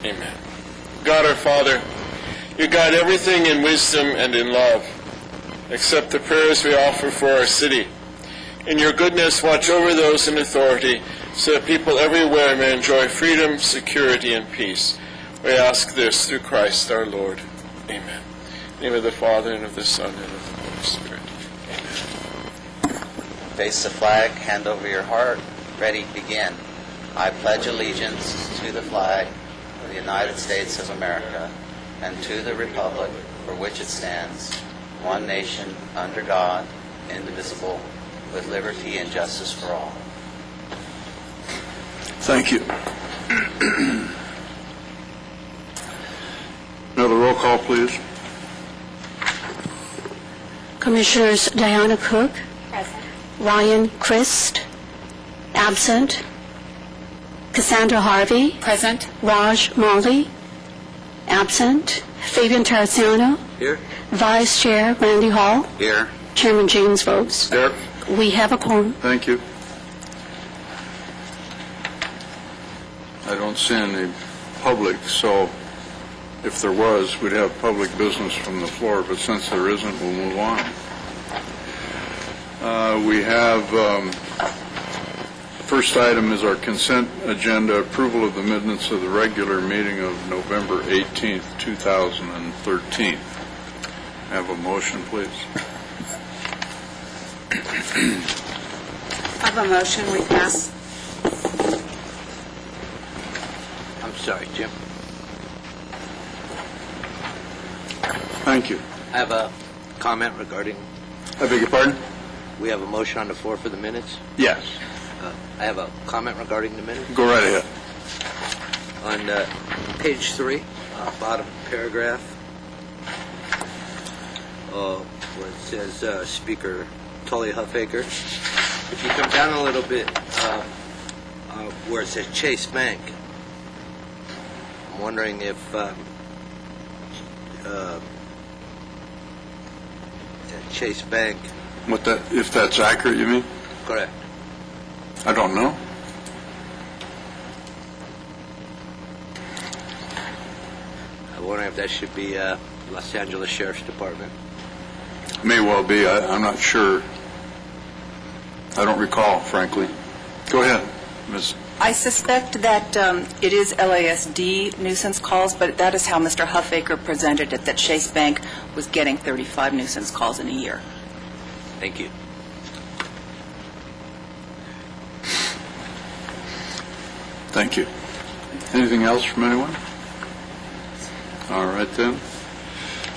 Amen. God our Father, you guide everything in wisdom and in love. Accept the prayers we offer for our city. In your goodness, watch over those in authority so that people everywhere may enjoy freedom, security, and peace. We ask this through Christ our Lord. Amen. In the name of the Father, and of the Son, and of the Holy Spirit. Amen. Face the flag, hand over your heart. Ready, begin. I pledge allegiance to the flag of the United States of America and to the republic for which it stands, one nation, under God, indivisible, with liberty and justice for all. Thank you. Another roll call, please. Commissioners Diana Cook. Present. Ryan Christ. Absent. Cassandra Harvey. Present. Raj Mali. Absent. Fabian Terracciano. Here. Vice Chair Randy Hall. Here. Chairman James votes. Here. We have a quorum. Thank you. I don't see any public, so if there was, we'd have public business from the floor, but since there isn't, we'll move on. We have, the first item is our consent agenda, approval of the minutes of the regular meeting of November 18th, 2013. Have a motion, please. I have a motion. We pass. I'm sorry, Jim. Thank you. I have a comment regarding, I beg your pardon? we have a motion on the floor for the minutes. Yes. I have a comment regarding the minutes. Go right ahead. On page 3, bottom paragraph, where it says Speaker Tully Huffaker. If you come down a little bit, where it says Chase Bank, I'm wondering if Chase Bank, What that, if that's accurate, you mean? correct? I don't know. I'm wondering if that should be Los Angeles Sheriff's Department. May well be. I'm not sure. I don't recall, frankly. Go ahead, Ms. I suspect that it is LASD nuisance calls, but that is how Mr. Huffaker presented it, that Chase Bank was getting 35 nuisance calls in a year. Thank you. Thank you. Anything else from anyone? All right, then.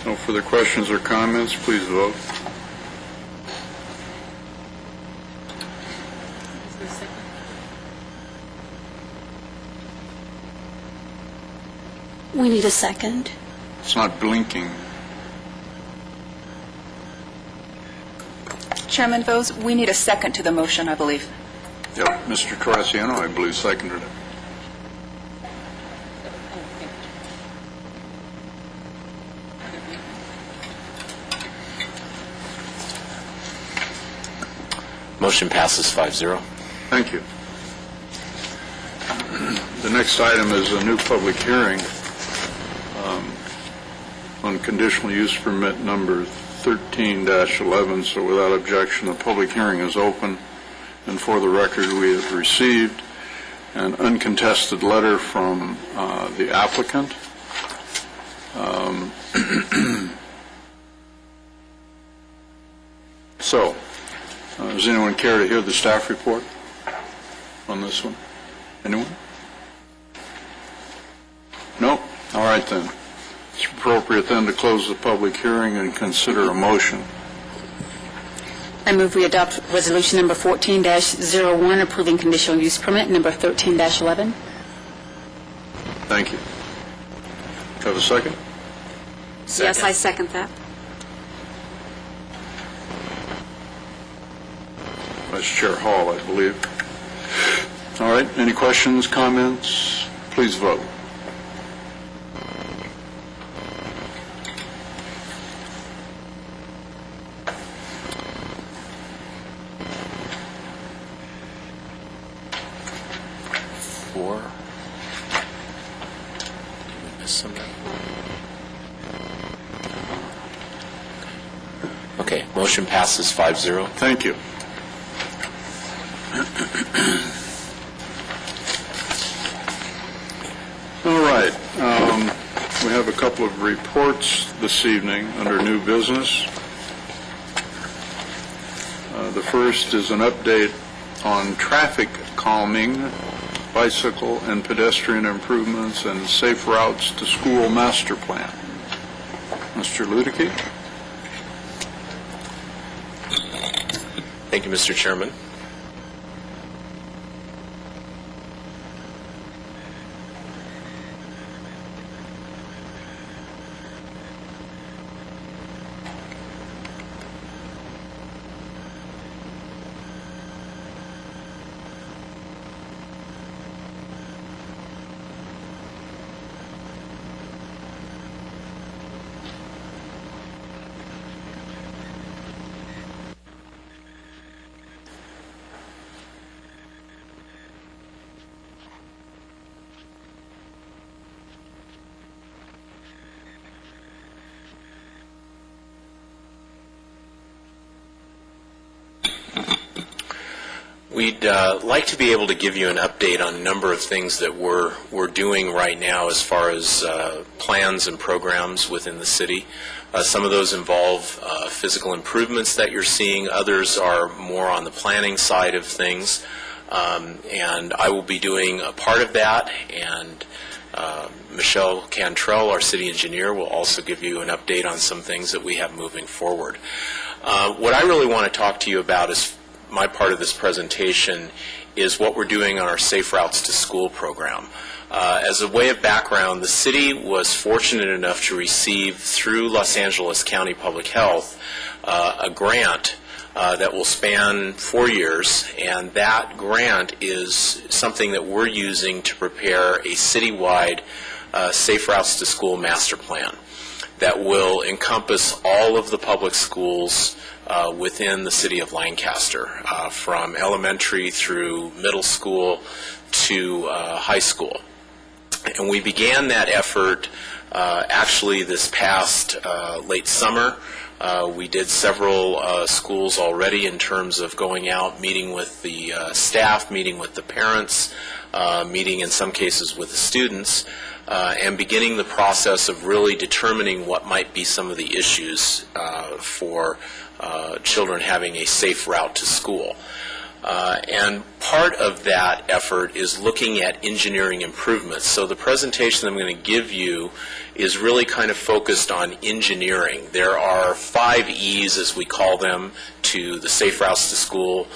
No further questions or comments. Please vote. We need a second. It's not blinking. Chairman Vose, we need a second to the motion, I believe. Yep. Mr. Terracciano, I believe, seconded it. Motion passes 5-0. Thank you. The next item is a new public hearing on conditional use permit number 13-11. So without objection, the public hearing is open. And for the record, we have received an uncontested letter from the applicant. So, does anyone care to hear the staff report on this one? Anyone? No? All right, then. It's appropriate then to close the public hearing and consider a motion. I move we adopt resolution number 14-01, approving conditional use permit number 13-11. Thank you. Do I have a second? Yes, I second that. Vice Chair Hall, I believe. All right, any questions, comments? Please vote. miss some? Okay, motion passes 5-0. Thank you. All right. We have a couple of reports this evening under new business. The first is an update on traffic calming, bicycle and pedestrian improvements, and safe routes to school master plan. Mr. Ludicky? Thank you, Mr. Chairman. We'd like to be able to give you an update on a number of things that we're doing right now as far as plans and programs within the city. Some of those involve physical improvements that you're seeing. Others are more on the planning side of things. And I will be doing a part of that, and Michelle Cantrell, our city engineer, will also give you an update on some things that we have moving forward. What I really want to talk to you about is my part of this presentation is what we're doing on our Safe Routes to School program. As a way of background, the city was fortunate enough to receive through Los Angeles County Public Health a grant that will span 4 years, and that grant is something that we're using to prepare a citywide Safe Routes to School master plan that will encompass all of the public schools within the city of Lancaster, from elementary through middle school to high school. And we began that effort actually this past late summer. We did several schools already in terms of going out, meeting with the staff, meeting with the parents, meeting in some cases with the students, and beginning the process of really determining what might be some of the issues for children having a safe route to school. And part of that effort is looking at engineering improvements. So the presentation I'm going to give you is really kind of focused on engineering. There are 5 E's, as we call them, to the Safe Routes to School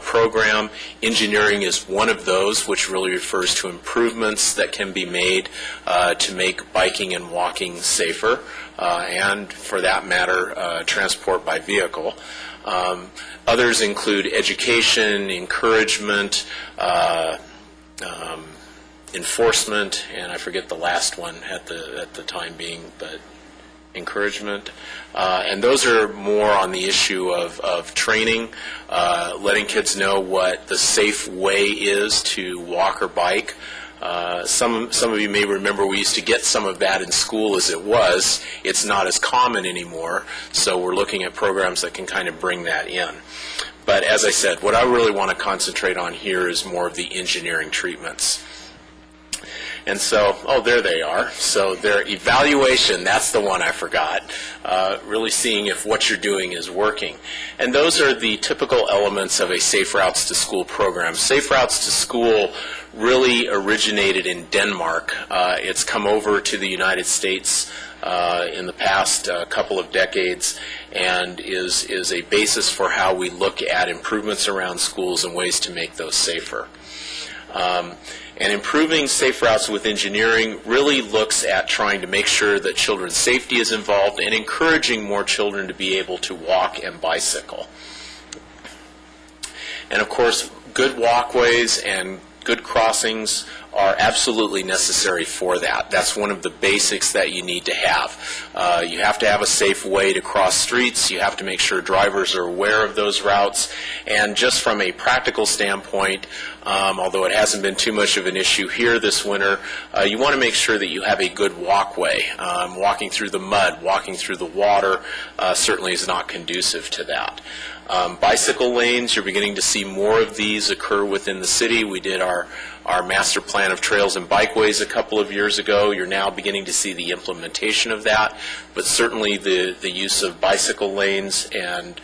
program. Engineering is one of those, which really refers to improvements that can be made to make biking and walking safer, and for that matter, transport by vehicle. Others include education, encouragement, enforcement, and I forget the last one at the time being, but encouragement. And those are more on the issue of training, letting kids know what the safe way is to walk or bike. Some of you may remember we used to get some of that in school as it was. It's not as common anymore, so we're looking at programs that can kind of bring that in. But as I said, what I really want to concentrate on here is more of the engineering treatments. And so, there they are. So their evaluation, that's the one I forgot, really seeing if what you're doing is working. And those are the typical elements of a Safe Routes to School program. Safe Routes to School really originated in Denmark. It's come over to the United States in the past couple of decades, and is a basis for how we look at improvements around schools and ways to make those safer. And improving safe routes with engineering really looks at trying to make sure that children's safety is involved and encouraging more children to be able to walk and bicycle. And of course, good walkways and good crossings are absolutely necessary for that. That's one of the basics that you need to have. You have to have a safe way to cross streets. You have to make sure drivers are aware of those routes. And just from a practical standpoint, although it hasn't been too much of an issue here this winter, you want to make sure that you have a good walkway. Walking through the mud, walking through the water certainly is not conducive to that. Bicycle lanes, you're beginning to see more of these occur within the city. We did our master plan of trails and bikeways a couple of years ago. You're now beginning to see the implementation of that, but certainly the use of bicycle lanes and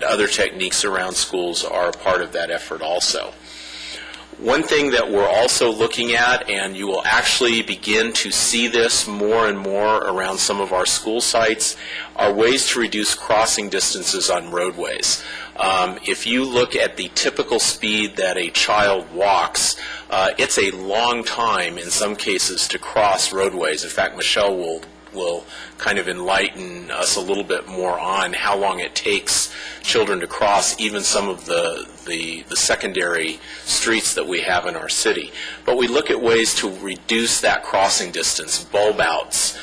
other techniques around schools are a part of that effort also. One thing that we're also looking at, and you will actually begin to see this more and more around some of our school sites, are ways to reduce crossing distances on roadways. If you look at the typical speed that a child walks, it's a long time in some cases to cross roadways. In fact, Michelle will kind of enlighten us a little bit more on how long it takes children to cross even some of the secondary streets that we have in our city. But we look at ways to reduce that crossing distance, bulb outs,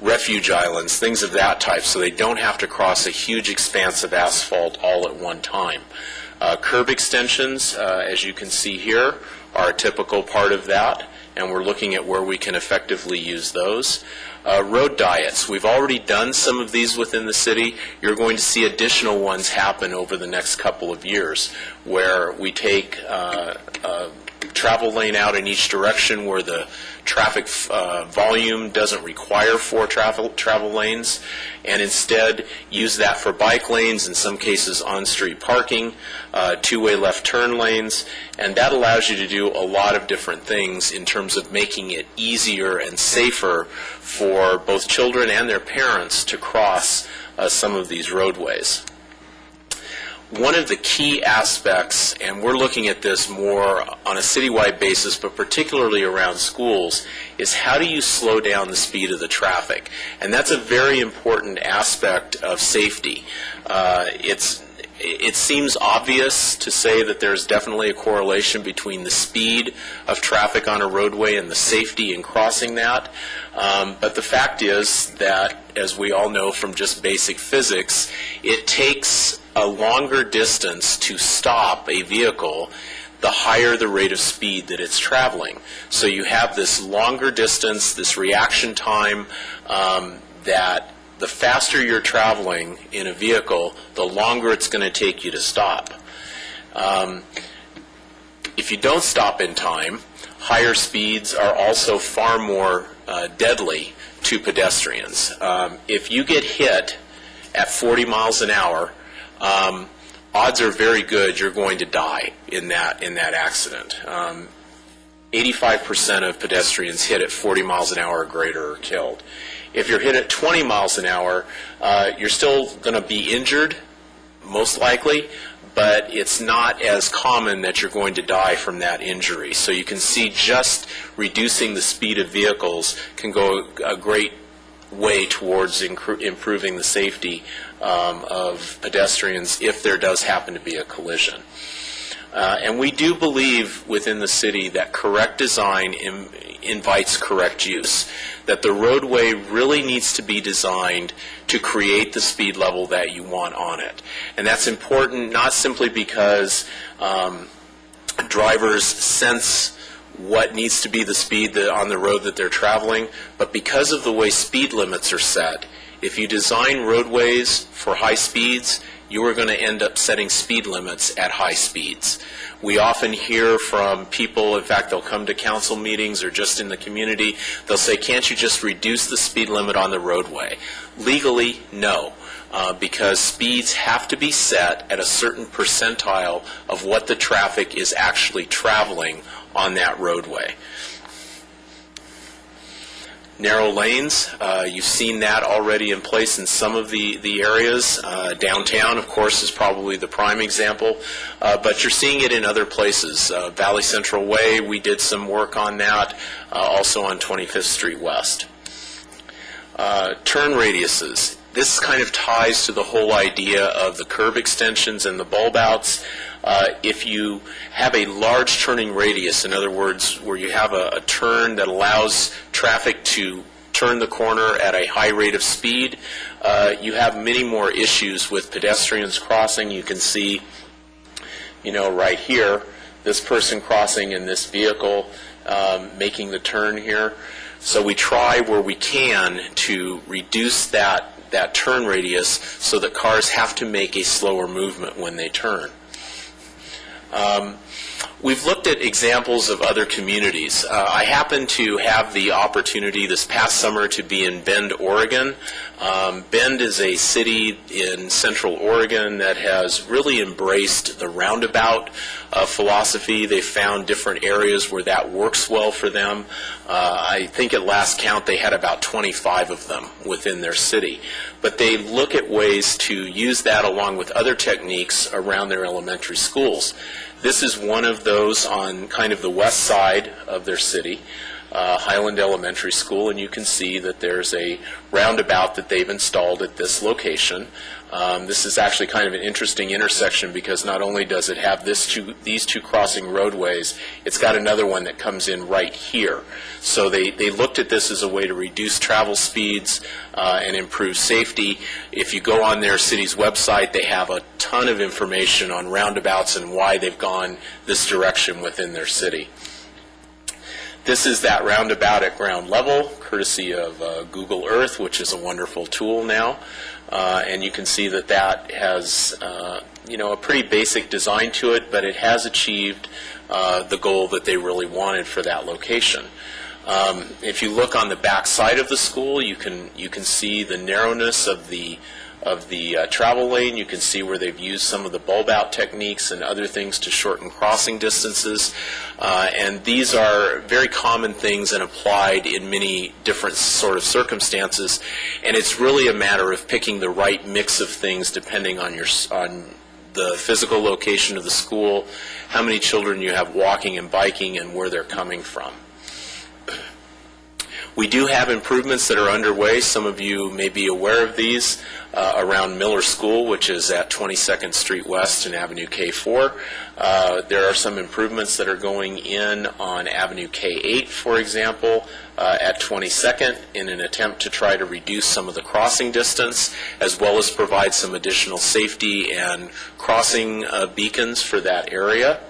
refuge islands, things of that type, so they don't have to cross a huge expanse of asphalt all at one time. Curb extensions, as you can see here, are a typical part of that, and we're looking at where we can effectively use those. Road diets. We've already done some of these within the city. You're going to see additional ones happen over the next couple of years, where we take a travel lane out in each direction where the traffic volume doesn't require 4 travel lanes, and instead use that for bike lanes, in some cases on-street parking, 2-way left turn lanes, and that allows you to do a lot of different things in terms of making it easier and safer for both children and their parents to cross some of these roadways. One of the key aspects, and we're looking at this more on a citywide basis, but particularly around schools, is how do you slow down the speed of the traffic? And that's a very important aspect of safety. It seems obvious to say that there's definitely a correlation between the speed of traffic on a roadway and the safety in crossing that. But the fact is that, as we all know from just basic physics, it takes a longer distance to stop a vehicle the higher the rate of speed that it's traveling. So you have this longer distance, this reaction time that the faster you're traveling in a vehicle, the longer it's going to take you to stop. If you don't stop in time, higher speeds are also far more deadly to pedestrians. If you get hit at 40 miles an hour, odds are very good you're going to die in that accident. 85% of pedestrians hit at 40 miles an hour or greater are killed. If you're hit at 20 miles an hour, you're still going to be injured, most likely, but it's not as common that you're going to die from that injury. So you can see just reducing the speed of vehicles can go a great way towards improving the safety of pedestrians if there does happen to be a collision. And we do believe within the city that correct design invites correct use, that the roadway really needs to be designed to create the speed level that you want on it. And that's important not simply because drivers sense what needs to be the speed on the road that they're traveling, but because of the way speed limits are set. If you design roadways for high speeds, you are going to end up setting speed limits at high speeds. We often hear from people, in fact, they'll come to council meetings or just in the community, they'll say, can't you just reduce the speed limit on the roadway? Legally, no. Because speeds have to be set at a certain percentile of what the traffic is actually traveling on that roadway. Narrow lanes, you've seen that already in place in some of the areas. Downtown, of course, is probably the prime example, but you're seeing it in other places. Valley Central Way, we did some work on that, also on 25th Street West. Turn radiuses. This kind of ties to the whole idea of the curb extensions and the bulb outs. If you have a large turning radius, in other words, where you have a turn that allows traffic to turn the corner at a high rate of speed, you have many more issues with pedestrians crossing. You can see, right here, this person crossing in this vehicle making the turn here. So we try where we can to reduce that turn radius so that cars have to make a slower movement when they turn. We've looked at examples of other communities. I happened to have the opportunity this past summer to be in Bend, Oregon. Bend is a city in central Oregon that has really embraced the roundabout philosophy. They found different areas where that works well for them. I think at last count they had about 25 of them within their city. But they look at ways to use that along with other techniques around their elementary schools. This is one of those on kind of the west side of their city, Highland Elementary School, and you can see that there's a roundabout that they've installed at this location. This is actually kind of an interesting intersection because not only does it have these two crossing roadways, it's got another one that comes in right here. So they looked at this as a way to reduce travel speeds and improve safety. If you go on their city's website, they have a ton of information on roundabouts and why they've gone this direction within their city. This is that roundabout at ground level, courtesy of Google Earth, which is a wonderful tool now. And you can see that that has, a pretty basic design to it, but it has achieved the goal that they really wanted for that location. If you look on the back side of the school, you can see the narrowness of the travel lane. You can see where they've used some of the bulb out techniques and other things to shorten crossing distances. And these are very common things and applied in many different sort of circumstances. And it's really a matter of picking the right mix of things depending on the physical location of the school, how many children you have walking and biking, and where they're coming from. We do have improvements that are underway. Some of you may be aware of these around Miller School, which is at 22nd Street West and Avenue K4. There are some improvements that are going in on Avenue K8, for example, at 22nd in an attempt to try to reduce some of the crossing distance, as well as provide some additional safety and crossing beacons for that area.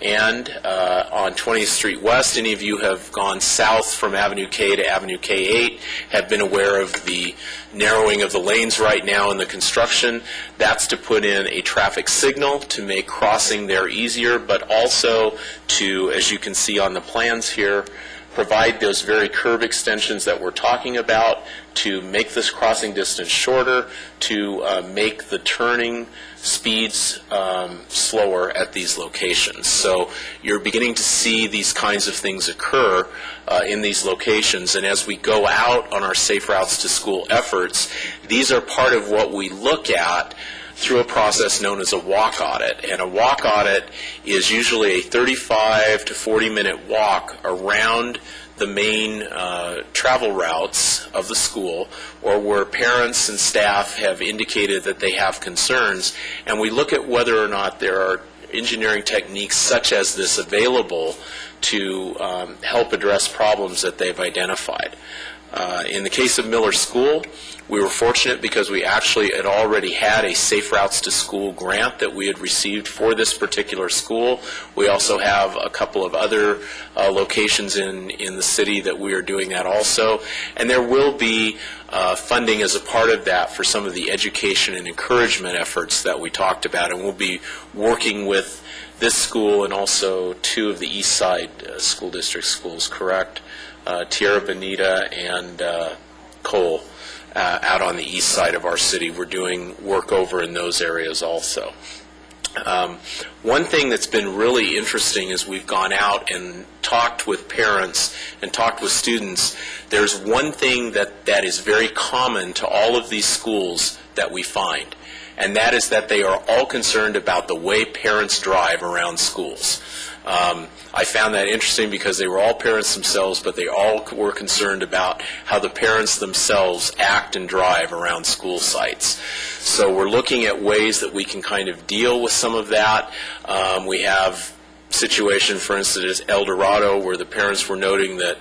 And on 20th Street West, any of you have gone south from Avenue K to Avenue K8, have been aware of the narrowing of the lanes right now in the construction. That's to put in a traffic signal to make crossing there easier, but also to, as you can see on the plans here, provide those very curb extensions that we're talking about to make this crossing distance shorter, to make the turning speeds slower at these locations. So you're beginning to see these kinds of things occur in these locations, and as we go out on our Safe Routes to School efforts, these are part of what we look at through a process known as a walk audit. And a walk audit is usually a 35 to 40-minute walk around the main travel routes of the school, or where parents and staff have indicated that they have concerns, and we look at whether or not there are engineering techniques such as this available to help address problems that they've identified. In the case of Miller School, we were fortunate because we actually had already had a Safe Routes to School grant that we had received for this particular school. We also have a couple of other locations in the city that we are doing that also. And there will be funding as a part of that for some of the education and encouragement efforts that we talked about. And we'll be working with this school and also two of the East Side School District schools, correct? Tierra Bonita and Cole, out on the east side of our city. We're doing work over in those areas also. One thing that's been really interesting is we've gone out and talked with parents and talked with students. There's one thing that is very common to all of these schools that we find, and that is that they are all concerned about the way parents drive around schools. I found that interesting because they were all parents themselves, but they all were concerned about how the parents themselves act and drive around school sites. So we're looking at ways that we can kind of deal with some of that. We have a situation, for instance, at El Dorado, where the parents were noting that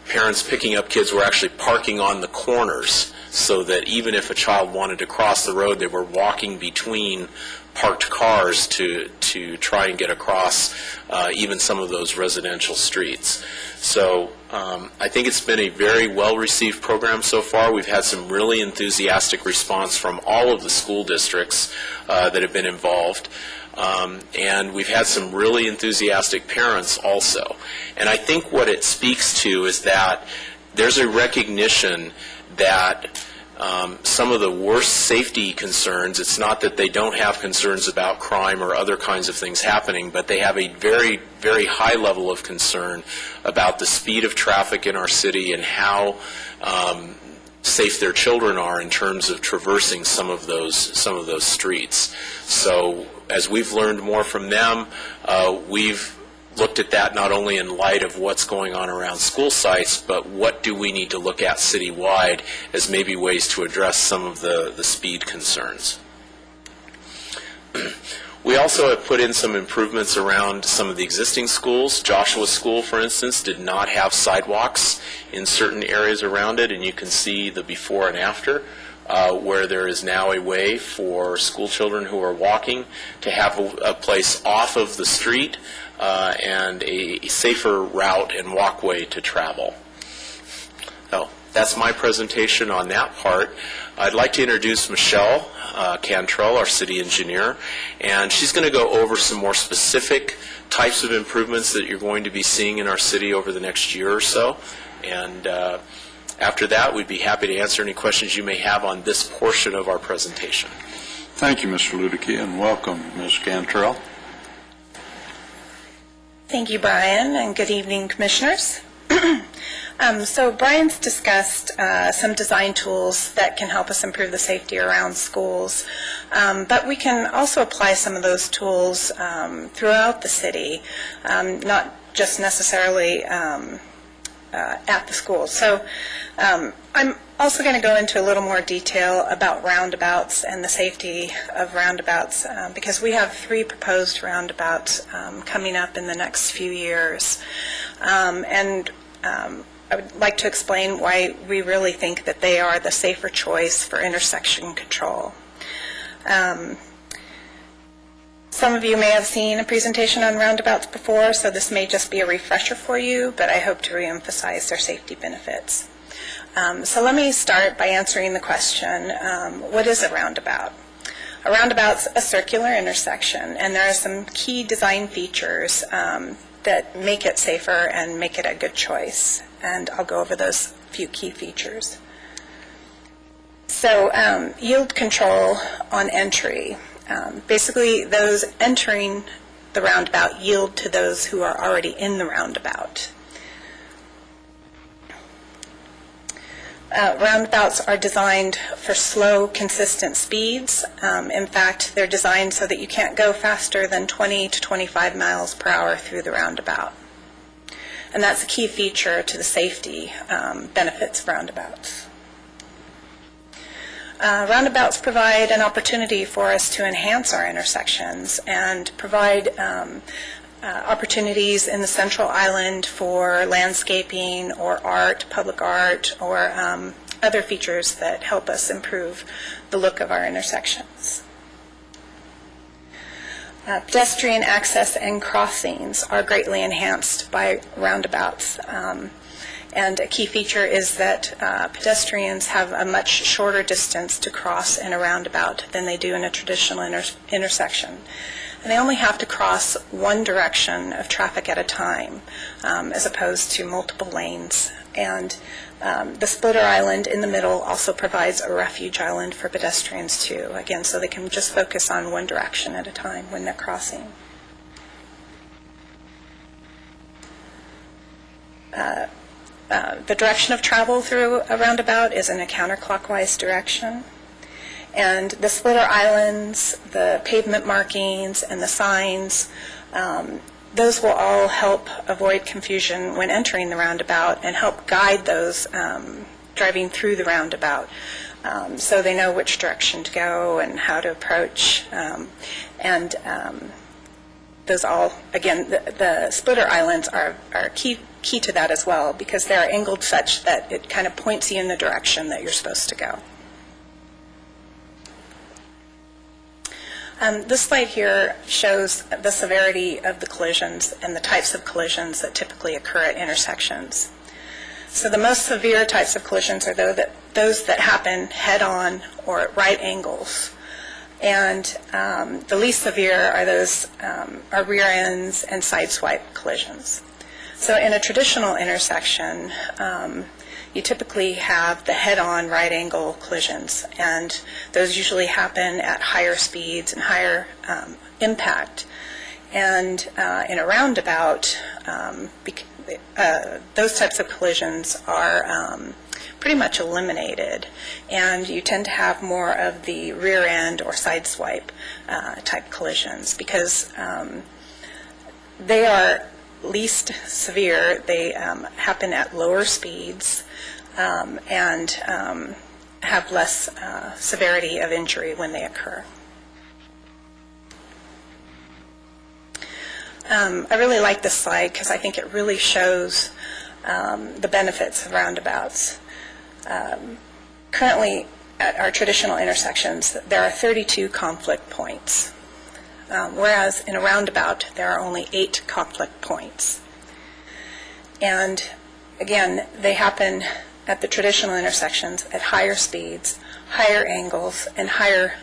parents picking up kids were actually parking on the corners, so that even if a child wanted to cross the road, they were walking between parked cars to try and get across even some of those residential streets. So I think it's been a very well-received program so far. We've had some really enthusiastic response from all of the school districts that have been involved. And we've had some really enthusiastic parents also. And I think what it speaks to is that there's a recognition that some of the worst safety concerns, it's not that they don't have concerns about crime or other kinds of things happening, but they have a very, very high level of concern about the speed of traffic in our city and how safe their children are in terms of traversing some of those streets. So as we've learned more from them, we've looked at that not only in light of what's going on around school sites, but what do we need to look at citywide as maybe ways to address some of the speed concerns. We also have put in some improvements around some of the existing schools. Joshua School, for instance, did not have sidewalks in certain areas around it, and you can see the before and after, where there is now a way for school children who are walking to have a place off of the street and a safer route and walkway to travel. So that's my presentation on that part. I'd like to introduce Michelle Cantrell, our city engineer, and she's going to go over some more specific types of improvements that you're going to be seeing in our city over the next year or so. And after that, we'd be happy to answer any questions you may have on this portion of our presentation. Thank you, Mr. Ludicky, and welcome, Ms. Cantrell. Thank you, Brian, and good evening, Commissioners. So Brian's discussed some design tools that can help us improve the safety around schools, but we can also apply some of those tools throughout the city, not just necessarily at the schools. So I'm also going to go into a little more detail about roundabouts and the safety of roundabouts because we have 3 proposed roundabouts coming up in the next few years. I would like to explain why we really think that they are the safer choice for intersection control. Some of you may have seen a presentation on roundabouts before, so this may just be a refresher for you, but I hope to reemphasize their safety benefits. So let me start by answering the question, what is a roundabout? A roundabout's a circular intersection, and there are some key design features that make it safer and make it a good choice, and I'll go over those few key features. So yield control on entry. Basically, those entering the roundabout yield to those who are already in the roundabout. Roundabouts are designed for slow, consistent speeds. In fact, they're designed so that you can't go faster than 20 to 25 miles per hour through the roundabout. And that's a key feature to the safety benefits of roundabouts. Roundabouts provide an opportunity for us to enhance our intersections and provide opportunities in the Central Island for landscaping or art, public art, or other features that help us improve the look of our intersections. Pedestrian access and crossings are greatly enhanced by roundabouts. And a key feature is that pedestrians have a much shorter distance to cross in a roundabout than they do in a traditional intersection. And they only have to cross one direction of traffic at a time, as opposed to multiple lanes. And the splitter island in the middle also provides a refuge island for pedestrians too, again, so they can just focus on one direction at a time when they're crossing. The direction of travel through a roundabout is in a counterclockwise direction. And the splitter islands, the pavement markings, and the signs, those will all help avoid confusion when entering the roundabout and help guide those driving through the roundabout, so they know which direction to go and how to approach. Those all, again, the splitter islands are key to that as well, because they are angled such that it kind of points you in the direction that you're supposed to go. This slide here shows the severity of the collisions and the types of collisions that typically occur at intersections. So the most severe types of collisions are those that happen head-on or at right angles. And the least severe are those are rear ends and sideswipe collisions. So in a traditional intersection, you typically have the head-on right angle collisions, and those usually happen at higher speeds and higher impact. And in a roundabout, those types of collisions are pretty much eliminated, and you tend to have more of the rear end or side swipe type collisions, because they are least severe. They happen at lower speeds and have less severity of injury when they occur. I really like this slide because I think it really shows the benefits of roundabouts. Currently, at our traditional intersections, there are 32 conflict points, whereas in a roundabout, there are only 8 conflict points. And again, they happen at the traditional intersections at higher speeds, higher angles, and higher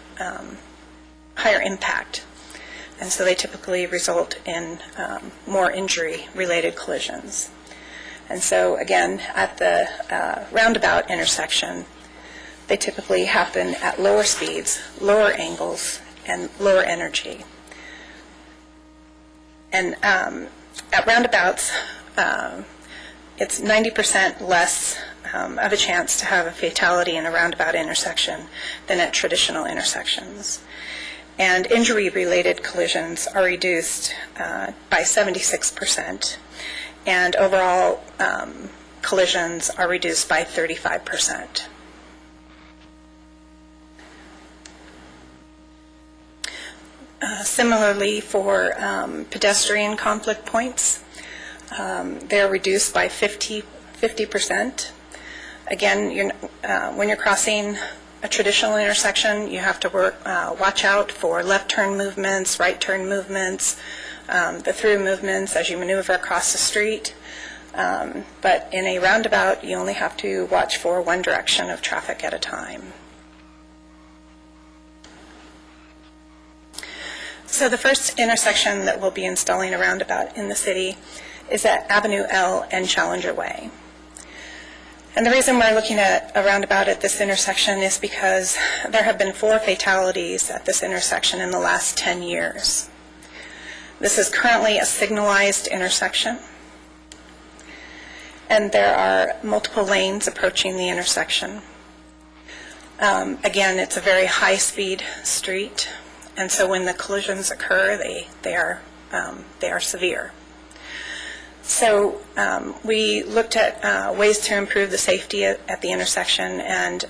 impact. And so they typically result in more injury-related collisions. And so, again, at the roundabout intersection, they typically happen at lower speeds, lower angles, and lower energy. And at roundabouts, it's 90% less of a chance to have a fatality in a roundabout intersection than at traditional intersections. And injury-related collisions are reduced by 76%. And overall collisions are reduced by 35%. Similarly, for pedestrian conflict points, they're reduced by 50%. Again, when you're crossing a traditional intersection, you have to watch out for left turn movements, right turn movements, the through movements as you maneuver across the street. But in a roundabout, you only have to watch for one direction of traffic at a time. So the first intersection that we'll be installing a roundabout in the city is at Avenue L and Challenger Way. And the reason we're looking at a roundabout at this intersection is because there have been 4 fatalities at this intersection in the last 10 years. This is currently a signalized intersection, and there are multiple lanes approaching the intersection. Again, it's a very high-speed street, and so when the collisions occur, they are severe. So we looked at ways to improve the safety at the intersection and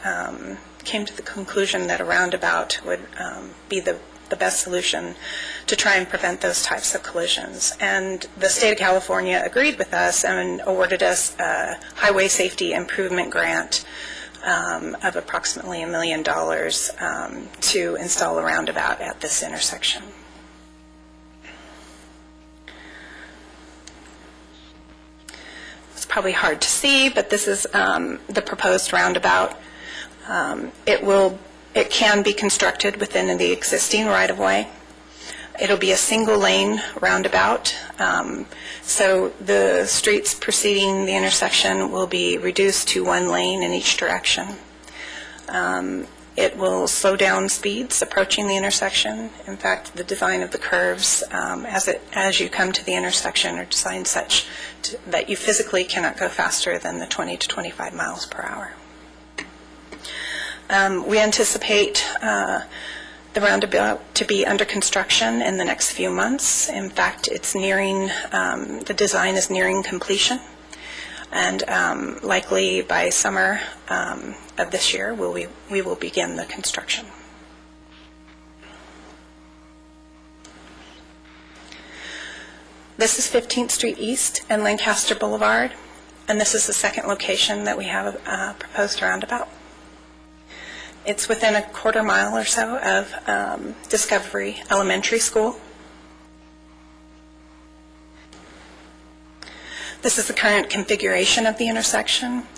came to the conclusion that a roundabout would be the best solution to try and prevent those types of collisions. And the state of California agreed with us and awarded us a highway safety improvement grant of approximately $1 million to install a roundabout at this intersection. It's probably hard to see, but this is the proposed roundabout. It can be constructed within the existing right-of-way. It'll be a single-lane roundabout, so the streets preceding the intersection will be reduced to 1 lane in each direction. It will slow down speeds approaching the intersection. In fact, the design of the curves as you come to the intersection are designed such that you physically cannot go faster than the 20 to 25 miles per hour. We anticipate the roundabout to be under construction in the next few months. In fact, it's nearing, the design is nearing completion, and likely by summer of this year, we will begin the construction. This is 15th Street East and Lancaster Boulevard, and this is the second location that we have a proposed roundabout. It's within a quarter mile or so of Discovery Elementary School. This is the current configuration of the intersection.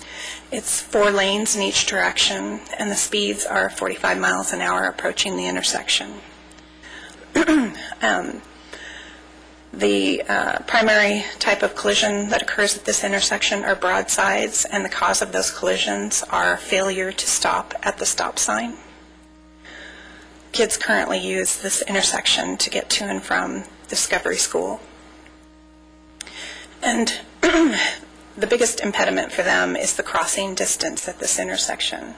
It's 4 lanes in each direction, and the speeds are 45 miles an hour approaching the intersection. The primary type of collision that occurs at this intersection are broadsides, and the cause of those collisions are failure to stop at the stop sign. Kids currently use this intersection to get to and from Discovery School. And the biggest impediment for them is the crossing distance at this intersection.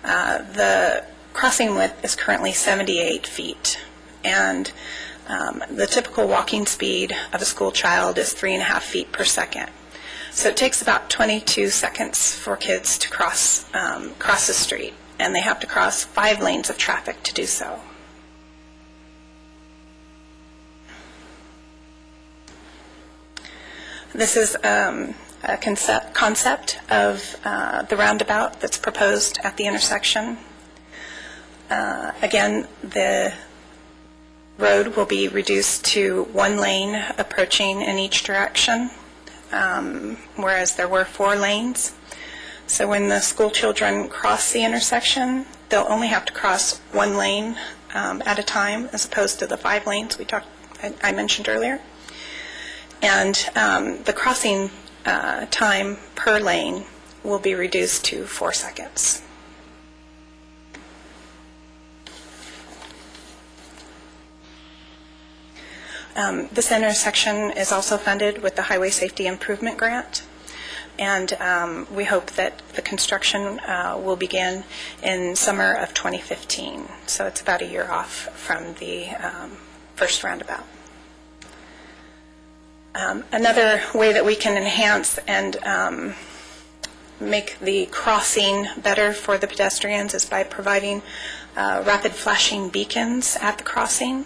The crossing width is currently 78 feet, and the typical walking speed of a school child is 3.5 feet per second. So it takes about 22 seconds for kids to cross the street, and they have to cross 5 lanes of traffic to do so. This is a concept of the roundabout that's proposed at the intersection. Again, the road will be reduced to 1 lane approaching in each direction, whereas there were 4 lanes. So when the school children cross the intersection, they'll only have to cross 1 lane at a time, as opposed to the 5 lanes I mentioned earlier. And the crossing time per lane will be reduced to 4 seconds. This intersection is also funded with the Highway Safety Improvement Grant, and we hope that the construction will begin in summer of 2015. So it's about a year off from the first roundabout. Another way that we can enhance and make the crossing better for the pedestrians is by providing rapid flashing beacons at the crossing.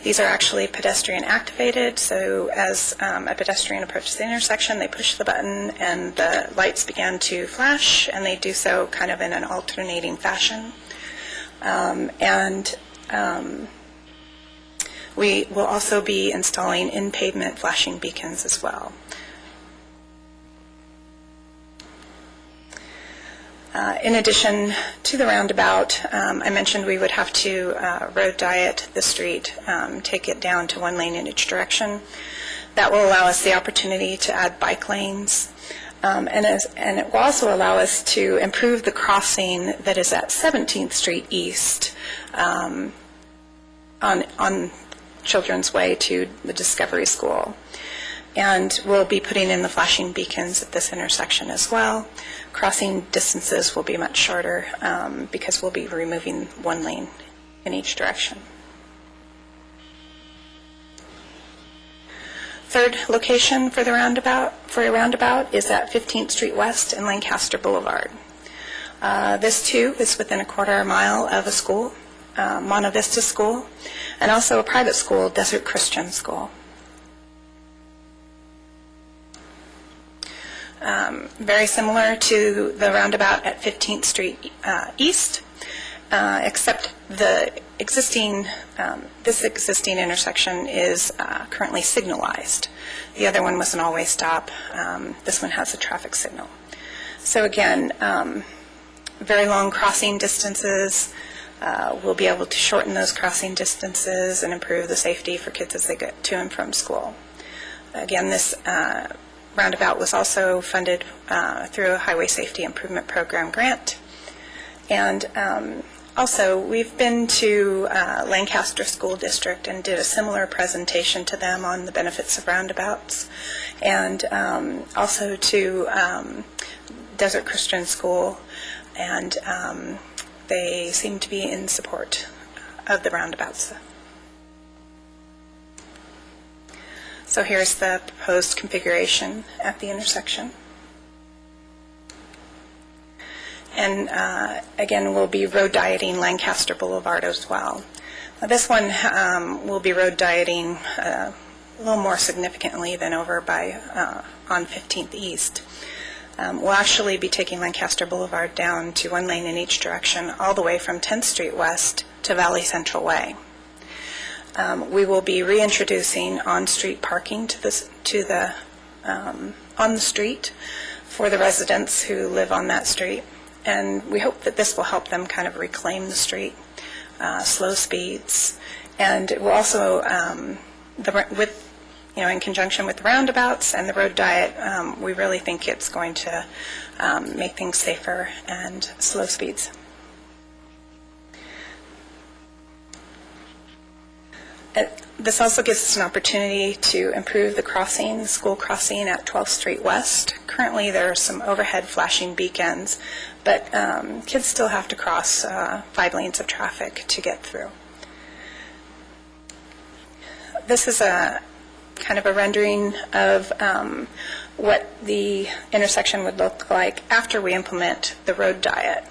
These are actually pedestrian activated, so as a pedestrian approaches the intersection, they push the button and the lights begin to flash, and they do so kind of in an alternating fashion. We will also be installing in-pavement flashing beacons as well. In addition to the roundabout, I mentioned we would have to road diet the street, take it down to 1 lane in each direction. That will allow us the opportunity to add bike lanes, and it will also allow us to improve the crossing that is at 17th Street East on Children's Way to the Discovery School. And we'll be putting in the flashing beacons at this intersection as well. Crossing distances will be much shorter because we'll be removing 1 lane in each direction. Third location for a roundabout is at 15th Street West and Lancaster Boulevard. This too is within a quarter mile of a school, Monte Vista School, and also a private school, Desert Christian School. Very similar to the roundabout at 15th Street East, except the existing, this existing intersection is currently signalized. The other one was an all-way stop. This one has a traffic signal. So again, very long crossing distances. We'll be able to shorten those crossing distances and improve the safety for kids as they get to and from school. Again, this roundabout was also funded through a Highway Safety Improvement Program grant. And also, we've been to Lancaster School District and did a similar presentation to them on the benefits of roundabouts, and also to Desert Christian School, and they seem to be in support of the roundabouts. So here's the proposed configuration at the intersection. And again, we'll be road dieting Lancaster Boulevard as well. Now, this one will be road dieting a little more significantly than over by on 15th East. We'll actually be taking Lancaster Boulevard down to one lane in each direction, all the way from 10th Street West to Valley Central Way. We will be reintroducing on-street parking on the street for the residents who live on that street, and we hope that this will help them kind of reclaim the street, slow speeds, and it will also, in conjunction with the roundabouts and the road diet, we really think it's going to make things safer and slow speeds. This also gives us an opportunity to improve the crossing, the school crossing at 12th Street West. Currently, there are some overhead flashing beacons, but kids still have to cross 5 lanes of traffic to get through. This is a kind of a rendering of what the intersection would look like after we implement the road diet.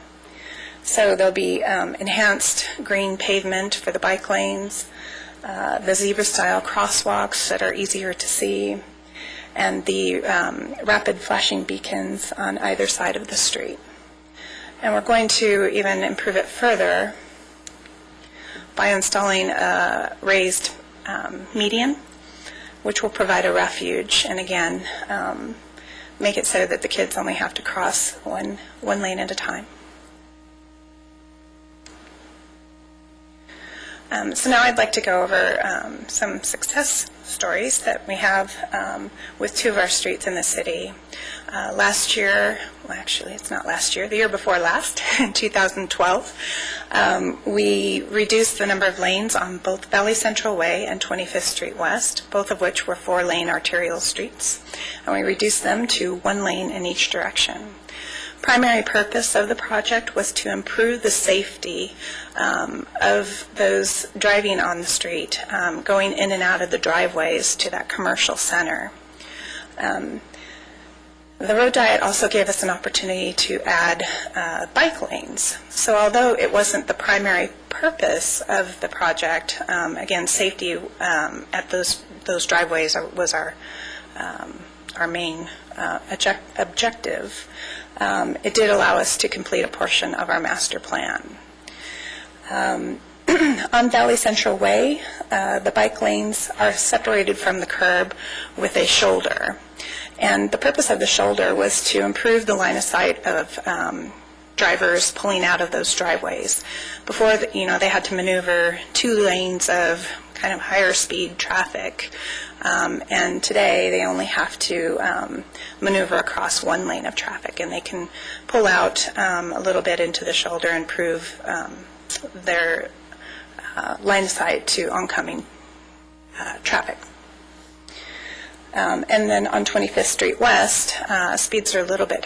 So there'll be enhanced green pavement for the bike lanes, the zebra-style crosswalks that are easier to see, and the rapid flashing beacons on either side of the street. And we're going to even improve it further by installing a raised median, which will provide a refuge, and again, make it so that the kids only have to cross one lane at a time. So now I'd like to go over some success stories that we have with 2 of our streets in the city. Last year, well, actually it's not last year, the year before last, in 2012, we reduced the number of lanes on both Valley Central Way and 25th Street West, both of which were 4-lane arterial streets, and we reduced them to 1 lane in each direction. Primary purpose of the project was to improve the safety of those driving on the street, going in and out of the driveways to that commercial center. The road diet also gave us an opportunity to add bike lanes. So although it wasn't the primary purpose of the project, again, safety at those driveways was our main objective. It did allow us to complete a portion of our master plan. On Valley Central Way, the bike lanes are separated from the curb with a shoulder. And the purpose of the shoulder was to improve the line of sight of drivers pulling out of those driveways. Before, they had to maneuver 2 lanes of kind of higher speed traffic. And today they only have to maneuver across 1 lane of traffic, and they can pull out a little bit into the shoulder and improve their line of sight to oncoming traffic. And then on 25th Street West, speeds were a little bit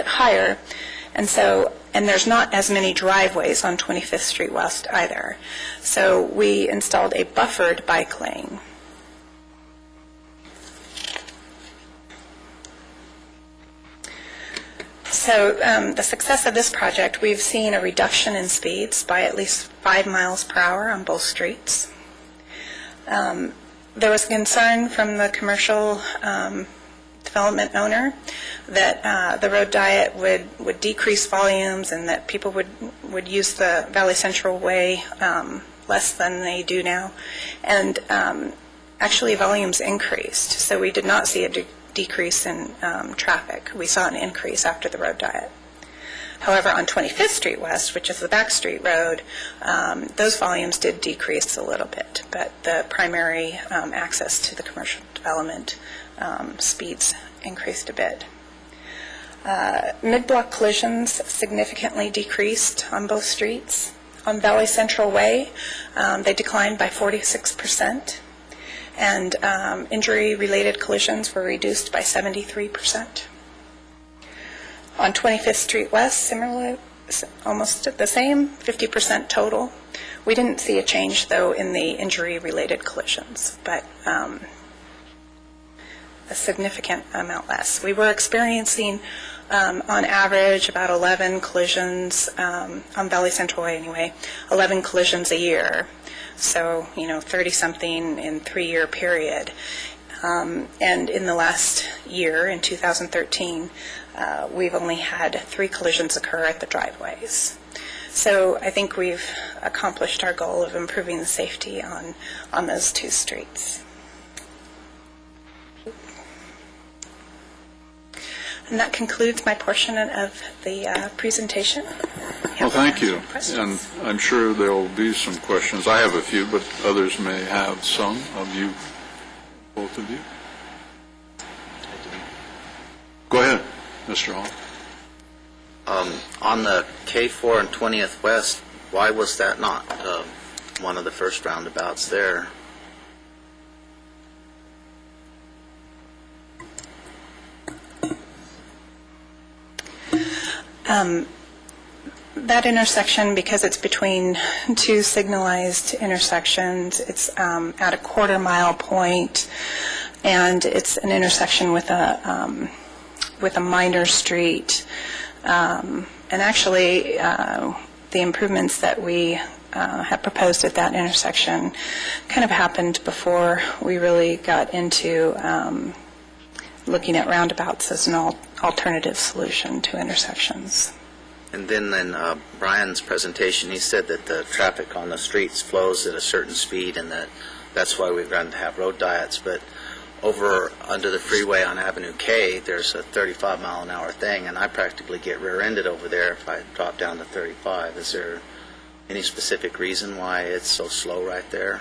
higher, and there's not as many driveways on 25th Street West either. So we installed a buffered bike lane. So the success of this project, we've seen a reduction in speeds by at least 5 miles per hour on both streets. There was concern from the commercial development owner that the road diet would decrease volumes and that people would use the Valley Central Way less than they do now. And actually volumes increased, so we did not see a decrease in traffic. We saw an increase after the road diet. However, on 25th Street West, which is the back street road, those volumes did decrease a little bit, but the primary access to the commercial development speeds increased a bit. Mid-block collisions significantly decreased on both streets. On Valley Central Way, they declined by 46%, and injury-related collisions were reduced by 73%. On 25th Street West, almost the same, 50% total. We didn't see a change, though, in the injury-related collisions, but a significant amount less. We were experiencing, on average, about 11 collisions, on Valley Central Way anyway, 11 collisions a year. So, 30-something in 3-year period. And in the last year, in 2013, we've only had 3 collisions occur at the driveways. So I think we've accomplished our goal of improving the safety on those 2 streets. And that concludes my portion of the presentation. Well, thank you. Questions? And I'm sure there will be some questions. I have a few, but others may have some of you, both of you. Go ahead, Mr. Hall. On the K4 and 20th West, why was that not one of the first roundabouts there? That intersection, because it's between 2 signalized intersections, it's at a quarter-mile point, and it's an intersection with a minor street. And actually, the improvements that we have proposed at that intersection kind of happened before we really got into looking at roundabouts as an alternative solution to intersections. And then in Brian's presentation, he said that the traffic on the streets flows at a certain speed and that's why we're going to have road diets. But over under the freeway on Avenue K, there's a 35-mile-an-hour thing, and I practically get rear-ended over there if I drop down to 35. Is there any specific reason why it's so slow right there?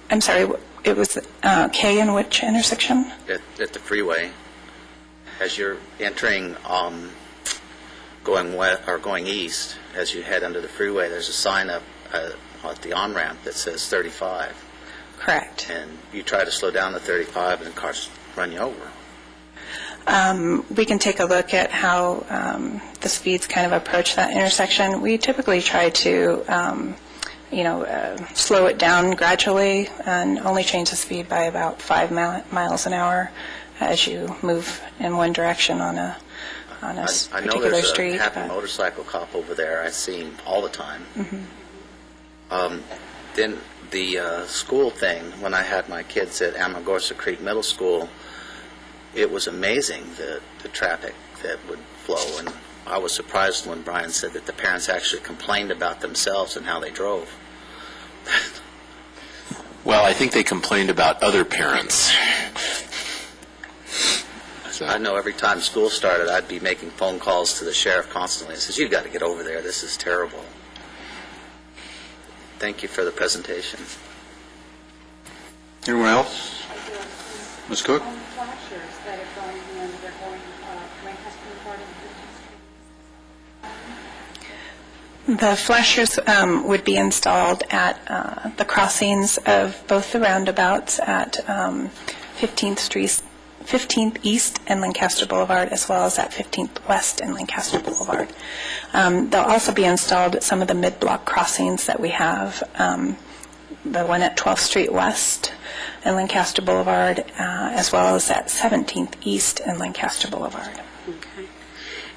I'm sorry, it was K in which intersection? At the freeway. As you're entering, going west or going east, as you head under the freeway, there's a sign up at the on-ramp that says 35. Correct. And you try to slow down to 35 and cars run you over. We can take a look at how the speeds kind of approach that intersection. We typically try to, slow it down gradually and only change the speed by about 5 miles an hour as you move in one direction on a I know particular street. there's a happy motorcycle cop over there. I see him all the time. Mm-hmm. Then the school thing, when I had my kids at Amargosa Creek Middle School, it was amazing the traffic that would flow. And I was surprised when Brian said that the parents actually complained about themselves and how they drove. Well, I think they complained about other parents. I know every time school started, I'd be making phone calls to the sheriff constantly. I says, "You've got to get over there. This is terrible." Thank you for the presentation. Anyone else? Ms. Cook? The flashers would be installed at the crossings of both the roundabouts at 15th East and Lancaster Boulevard, as well as at 15th West and Lancaster Boulevard. They'll also be installed at some of the mid-block crossings that we have, the one at 12th Street West and Lancaster Boulevard, as well as at 17th East and Lancaster Boulevard. Okay.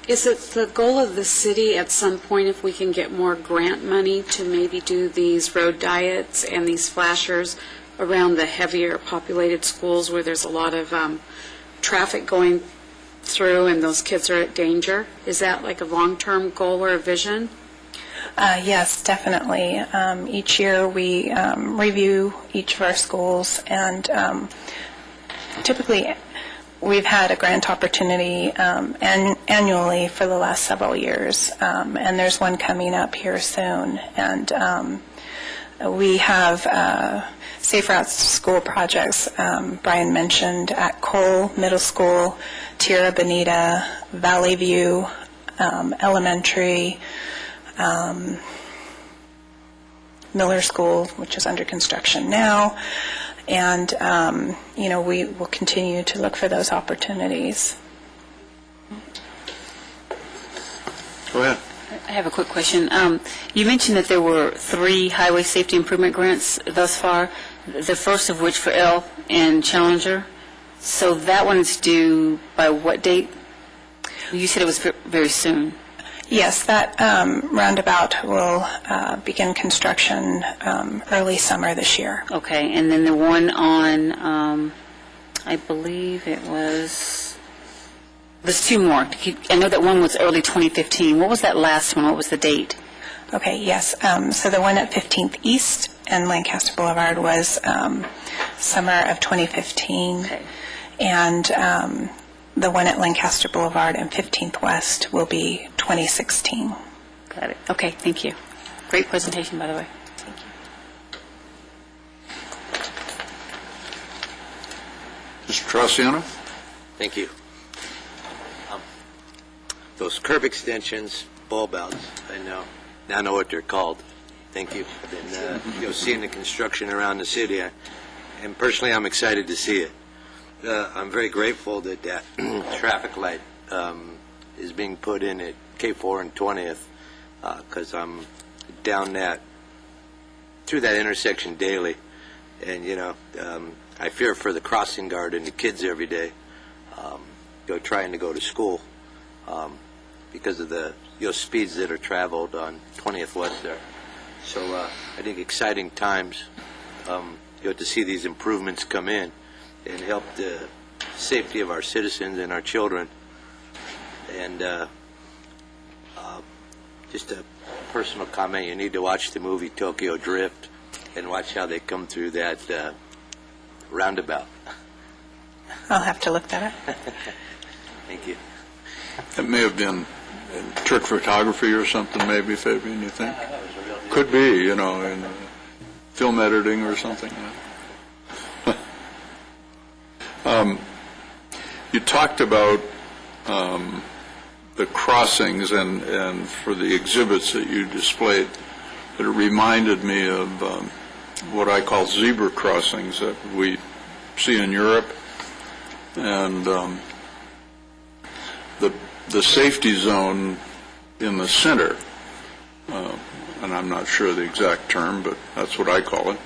Is it the goal of the city at some point, if we can get more grant money, to maybe do these road diets and these flashers around the heavier populated schools where there's a lot of traffic going through and those kids are at danger? Is that like a long-term goal or a vision? Yes, definitely. Each year we review each of our schools, and typically we've had a grant opportunity annually for the last several years, and there's one coming up here soon. And we have Safe Routes to School projects Brian mentioned at Cole Middle School, Tierra Bonita, Valley View Elementary, Miller School, which is under construction now, and we will continue to look for those opportunities. Go ahead. I have a quick question. You mentioned that there were 3 highway safety improvement grants thus far, the first of which for L and Challenger. So that one is due by what date? You said it was very soon. Yes, that roundabout will begin construction early summer this year. Okay, and then the one on, I believe it was, there's 2 more. I know that one was early 2015. What was that last one? What was the date? Okay, yes. So the one at 15th East and Lancaster Boulevard was summer of 2015. Okay. And the one at Lancaster Boulevard and 15th West will be 2016. Got it. Okay, thank you. Great presentation, by the way. Mr. Traciano? Thank you. Those curb extensions, bulb outs, I now know what they're called. Thank you. And seeing the construction around the city, and personally, I'm excited to see it. I'm very grateful that that traffic light is being put in at K4 and 20th, because I'm down through that intersection daily, and I fear for the crossing guard and the kids every day, trying to go to school, because of the speeds that are traveled on 20th West there. So I think exciting times, to see these improvements come in and help the safety of our citizens and our children. And just a personal comment, you need to watch the movie Tokyo Drift and watch how they come through that roundabout. I'll have to look that up. Thank you. It may have been trick photography or something, maybe, Fabian, you think? Could be, in film editing or something. You talked about the crossings and for the exhibits that you displayed, that it reminded me of what I call zebra crossings that we see in Europe. And the safety zone in the center, and I'm not sure the exact term, but that's what I call it.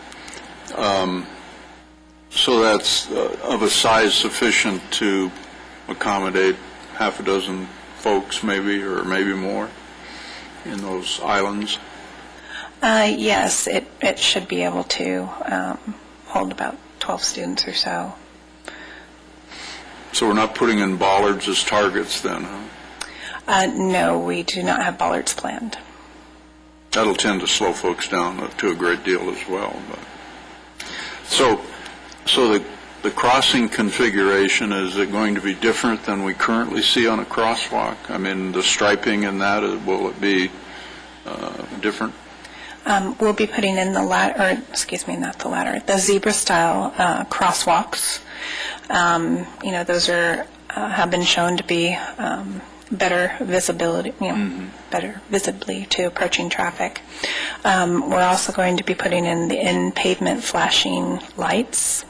So that's of a size sufficient to accommodate half a dozen folks, maybe, or maybe more, in those islands? Yes, it should be able to hold about 12 students or so. So we're not putting in bollards as targets then, huh? No, we do not have bollards planned. That'll tend to slow folks down to a great deal as well. But. So the crossing configuration, is it going to be different than we currently see on a crosswalk? I mean, the striping and that, will it be different? We'll be putting in the zebra-style crosswalks. Those have been shown to be better visibility, better visibly to approaching traffic. We're also going to be putting in the in-pavement flashing lights,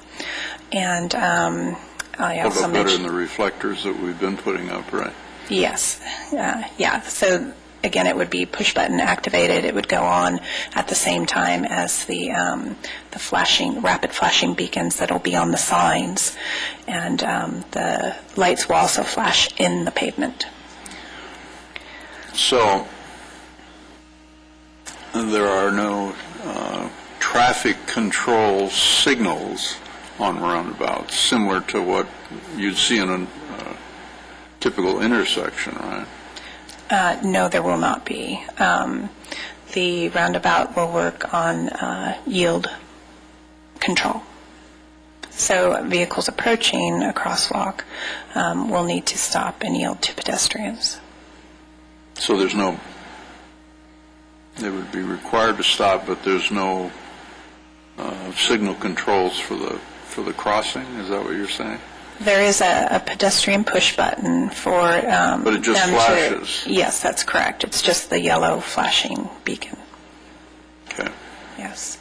and I also better than the reflectors that we've been putting up, right? Yes, yeah. So again, it would be push button activated. It would go on at the same time as the rapid flashing beacons that'll be on the signs, and the lights will also flash in the pavement. So there are no traffic control signals on roundabouts, similar to what you'd see in a typical intersection, right? No, there will not be. The roundabout will work on yield control. So vehicles approaching a crosswalk will need to stop and yield to pedestrians. So they would be required to stop, but there's no signal controls for the crossing? Is that what you're saying? There is a pedestrian push button for but it just flashes? Yes, that's correct. It's just the yellow flashing beacon. Okay. Yes.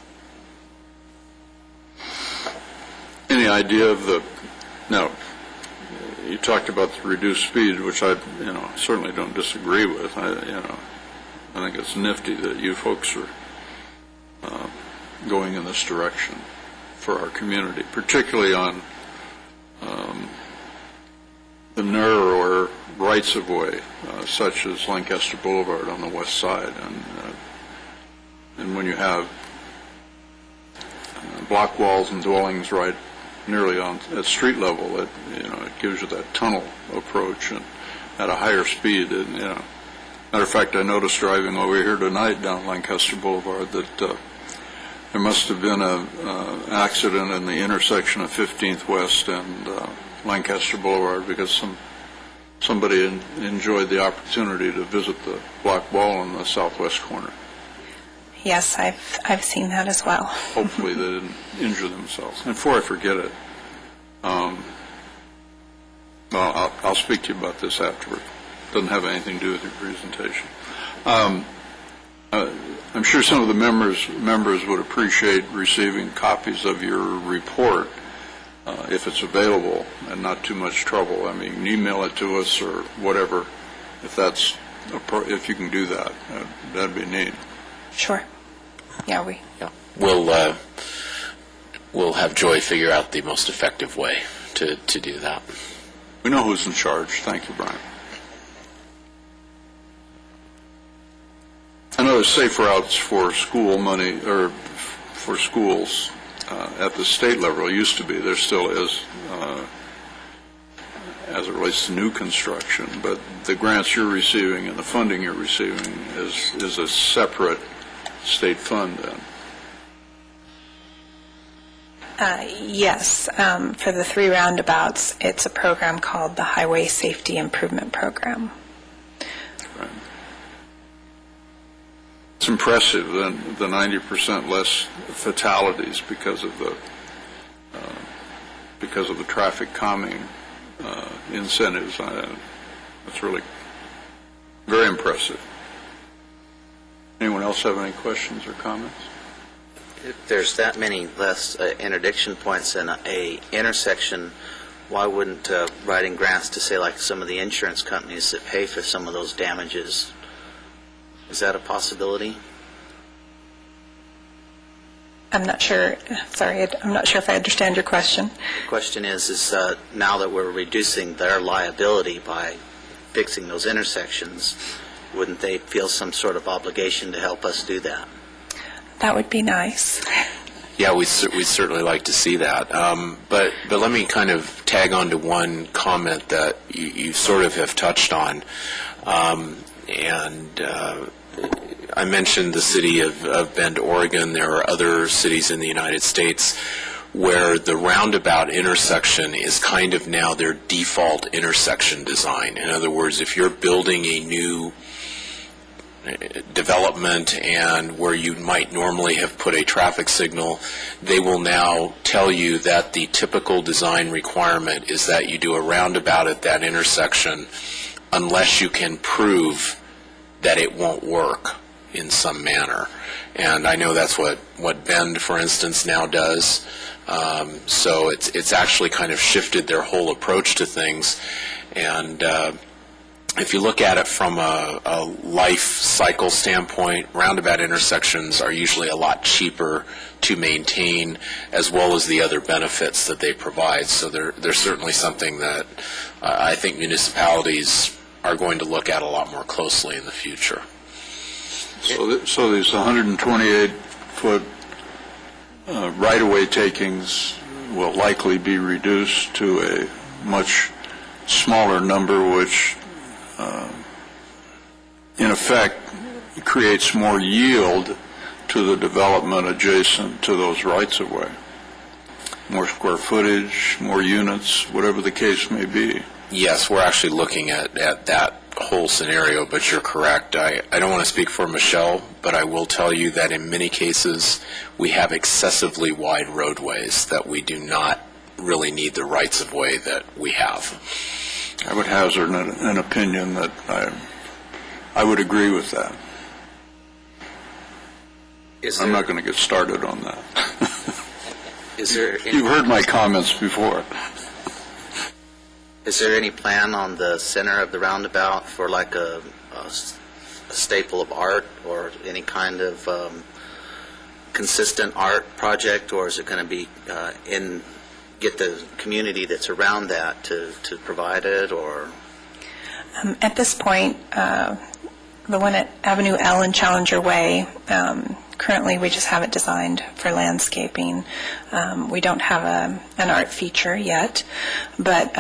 Any idea of you talked about the reduced speed, which I, certainly don't disagree with. I think it's nifty that you folks are going in this direction for our community, particularly on the narrower rights-of-way, such as Lancaster Boulevard on the west side, and when you have block walls and dwellings right nearly at street level, it gives you that tunnel approach and at a higher speed. And matter of fact, I noticed driving over here tonight down Lancaster Boulevard that there must have been an accident in the intersection of 15th West and Lancaster Boulevard because somebody enjoyed the opportunity to visit the block wall in the southwest corner. Yes, I've seen that as well. Hopefully they didn't injure themselves. And before I forget it, well, I'll speak to you about this afterward. Doesn't have anything to do with your presentation. I'm sure some of the members would appreciate receiving copies of your report if it's available and not too much trouble. I mean, email it to us or whatever, if you can do that. That'd be neat. Sure. Yeah, We'll have Joy figure out the most effective way to do that. We know who's in charge. Thank you, Brian. I know there's safe routes for school money, or for schools at the state level. It used to be. There still is, as it relates to new construction. But the grants you're receiving and the funding you're receiving is a separate state fund then. Yes. For the 3 roundabouts, it's a program called the Highway Safety Improvement Program. Right. It's impressive, the 90% less fatalities because of the traffic calming incentives. That's really very impressive. Anyone else have any questions or comments? If there's that many less interdiction points in a intersection, why wouldn't writing grants to, say, like some of the insurance companies that pay for some of those damages, is that a possibility? I'm not sure. Sorry, I'm not sure if I understand your question. The question is now that we're reducing their liability by fixing those intersections, wouldn't they feel some sort of obligation to help us do that? That would be nice. Yeah, we'd certainly like to see that. But let me kind of tag on to one comment that you sort of have touched on. I mentioned the city of Bend, Oregon. There are other cities in the United States where the roundabout intersection is kind of now their default intersection design. In other words, if you're building a new development and where you might normally have put a traffic signal, they will now tell you that the typical design requirement is that you do a roundabout at that intersection unless you can prove that it won't work in some manner. And I know that's what Bend, for instance, now does. So it's actually kind of shifted their whole approach to things. And if you look at it from a life cycle standpoint, roundabout intersections are usually a lot cheaper to maintain, as well as the other benefits that they provide. So they're certainly something that I think municipalities are going to look at a lot more closely in the future. So these 128-foot right-of-way takings will likely be reduced to a much smaller number, which in effect creates more yield to the development adjacent to those rights-of-way. More square footage, more units, whatever the case may be. Yes, we're actually looking at that whole scenario, but you're correct. I don't want to speak for Michelle, but I will tell you that in many cases we have excessively wide roadways that we do not really need the rights-of-way that we have. I would hazard an opinion that I would agree with that. I'm not going to get started on that. Is there You've heard my comments before. Is there any plan on the center of the roundabout for like a staple of art or any kind of consistent art project, or is it going to be get the community that's around that to provide it, or? At this point, the one at Avenue L and Challenger Way, currently we just have it designed for landscaping. We don't have an art feature yet, but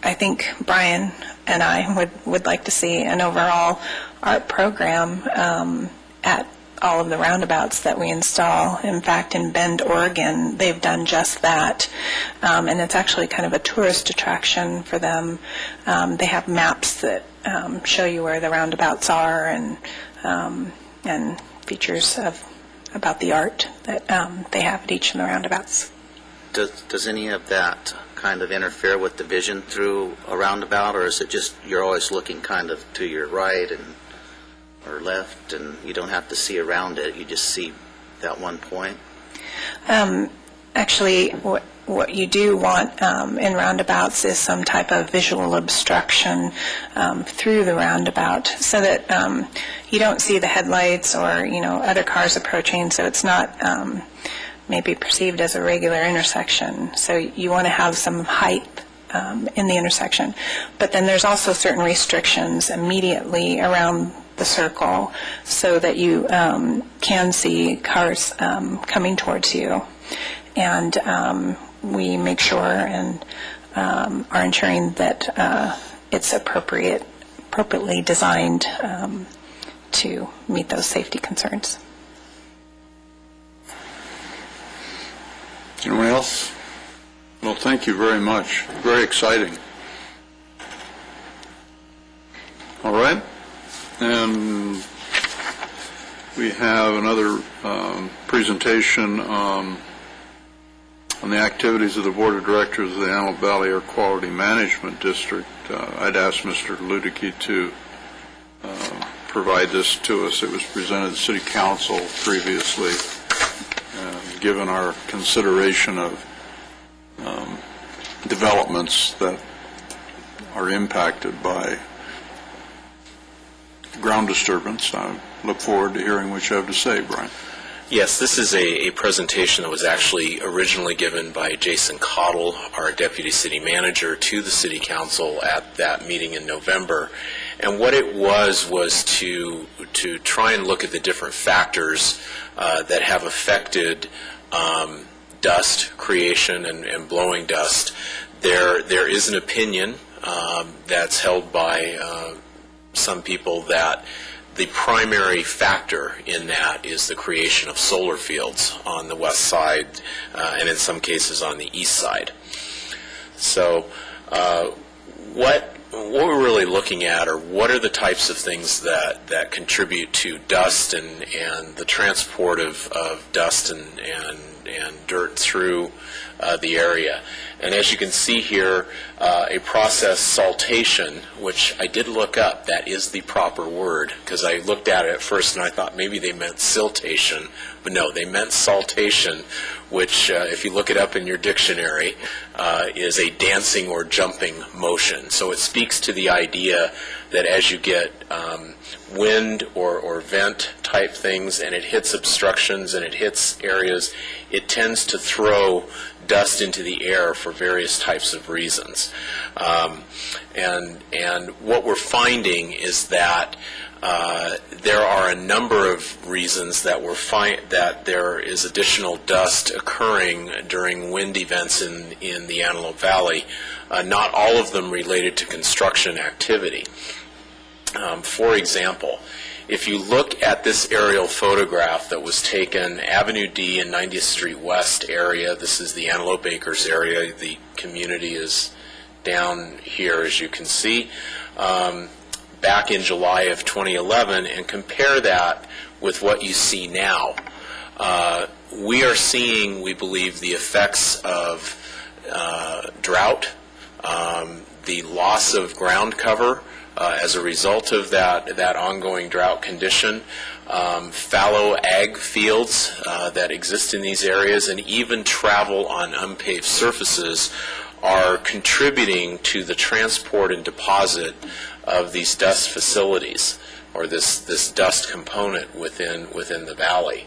I think Brian and I would like to see an overall art program at all of the roundabouts that we install. In fact, in Bend, Oregon, they've done just that, and it's actually kind of a tourist attraction for them. They have maps that show you where the roundabouts are, and features about the art that they have at each of the roundabouts. Does any of that kind of interfere with the vision through a roundabout, or is it just you're always looking kind of to your right or left, and you don't have to see around it, you just see that one point? Actually, what you do want in roundabouts is some type of visual obstruction through the roundabout, so that you don't see the headlights or other cars approaching, so it's not maybe perceived as a regular intersection. So you want to have some height in the intersection, but then there's also certain restrictions immediately around the circle so that you can see cars coming towards you. And we make sure and are ensuring that it's appropriately designed to meet those safety concerns. Anyone else? Well, thank you very much. Very exciting. All right. And we have another presentation on the activities of the Board of Directors of the Antelope Valley Air Quality Management District. I'd ask Mr. Luedeke to provide this to us. It was presented to City Council previously, given our consideration of developments that are impacted by ground disturbance. I look forward to hearing what you have to say, Brian. Yes, this is a presentation that was actually originally given by Jason Cottle, our Deputy City Manager, to the City Council at that meeting in November. And what it was to try and look at the different factors that have affected dust creation and blowing dust. There is an opinion that's held by some people that the primary factor in that is the creation of solar fields on the west side and in some cases on the east side. So what we're really looking at are what are the types of things that contribute to dust and the transport of dust and dirt through the area. And as you can see here, a process saltation, which I did look up, that is the proper word, because I looked at it at first and I thought maybe they meant siltation, but no, they meant saltation, which if you look it up in your dictionary, is a dancing or jumping motion. So it speaks to the idea that as you get wind or vent type things and it hits obstructions and it hits areas, it tends to throw dust into the air for various types of reasons. And what we're finding is that there are a number of reasons that that there is additional dust occurring during wind events in the Antelope Valley, not all of them related to construction activity. For example, if you look at this aerial photograph that was taken Avenue D and 90th Street West area, this is the Antelope Acres area, the community is down here as you can see, back in July of 2011, and compare that with what you see now. We are seeing, we believe, the effects of drought, the loss of ground cover, as a result of that ongoing drought condition, fallow ag fields that exist in these areas, and even travel on unpaved surfaces are contributing to the transport and deposit of these dust facilities, or this dust component within the valley.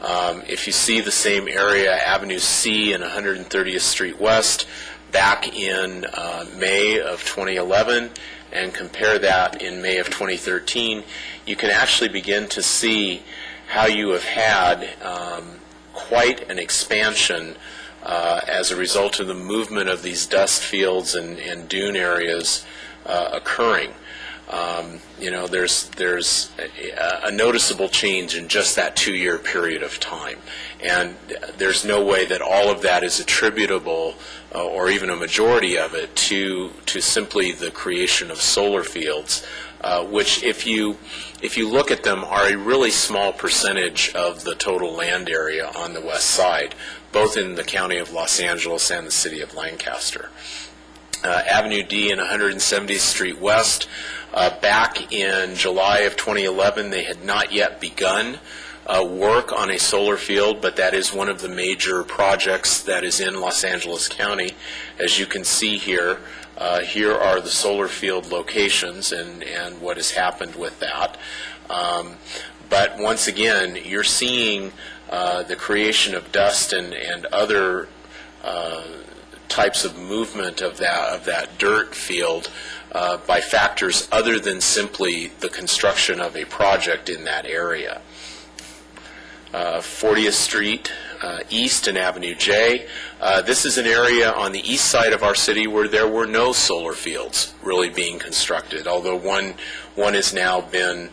If you see the same area, Avenue C and 130th Street West, back in May of 2011, and compare that in May of 2013, you can actually begin to see how you have had quite an expansion as a result of the movement of these dust fields and dune areas occurring. There's a noticeable change in just that 2-year period of time, and there's no way that all of that is attributable, or even a majority of it, to simply the creation of solar fields, which, if you look at them, are a really small percentage of the total land area on the west side, both in the county of Los Angeles and the city of Lancaster. Avenue D and 170th Street West, back in July of 2011, they had not yet begun work on a solar field, but that is one of the major projects that is in Los Angeles County. As you can see here, here are the solar field locations and what has happened with that. But once again, you're seeing the creation of dust and other types of movement of that dirt field by factors other than simply the construction of a project in that area. 40th Street East and Avenue J. This is an area on the east side of our city where there were no solar fields really being constructed, although one has now been,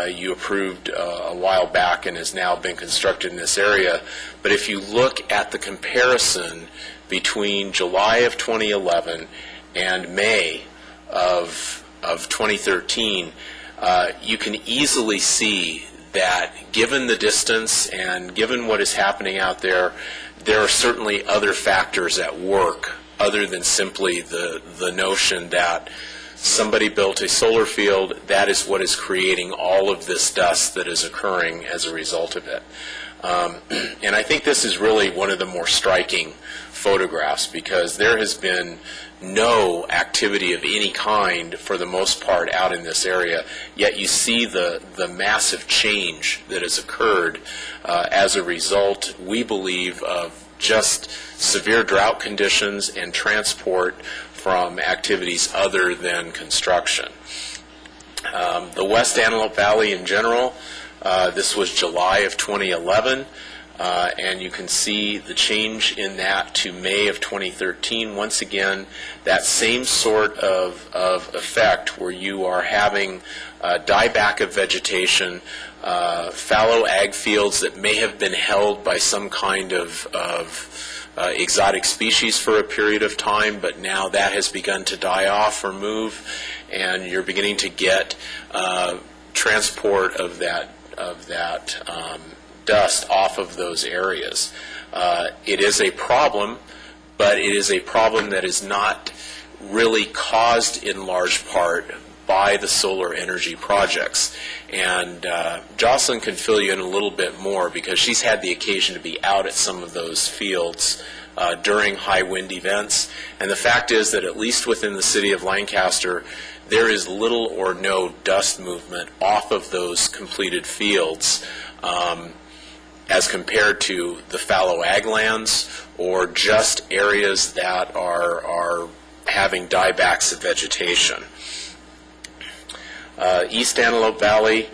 you approved a while back and has now been constructed in this area. But if you look at the comparison between July of 2011 and May of 2013, you can easily see that given the distance and given what is happening out there, there are certainly other factors at work other than simply the notion that somebody built a solar field, that is what is creating all of this dust that is occurring as a result of it. And I think this is really one of the more striking photographs, because there has been no activity of any kind for the most part out in this area, yet you see the massive change that has occurred as a result, we believe, of just severe drought conditions and transport from activities other than construction. The West Antelope Valley in general, this was July of 2011. And you can see the change in that to May of 2013. Once again, that same sort of effect where you are having dieback of vegetation, fallow ag fields that may have been held by some kind of exotic species for a period of time, but now that has begun to die off or move, and you're beginning to get transport of that dust off of those areas. It is a problem, but it is a problem that is not really caused in large part by the solar energy projects. And Jocelyn can fill you in a little bit more, because she's had the occasion to be out at some of those fields during high wind events. And the fact is that at least within the city of Lancaster, there is little or no dust movement off of those completed fields as compared to the fallow ag lands or just areas that are having diebacks of vegetation. East Antelope Valley,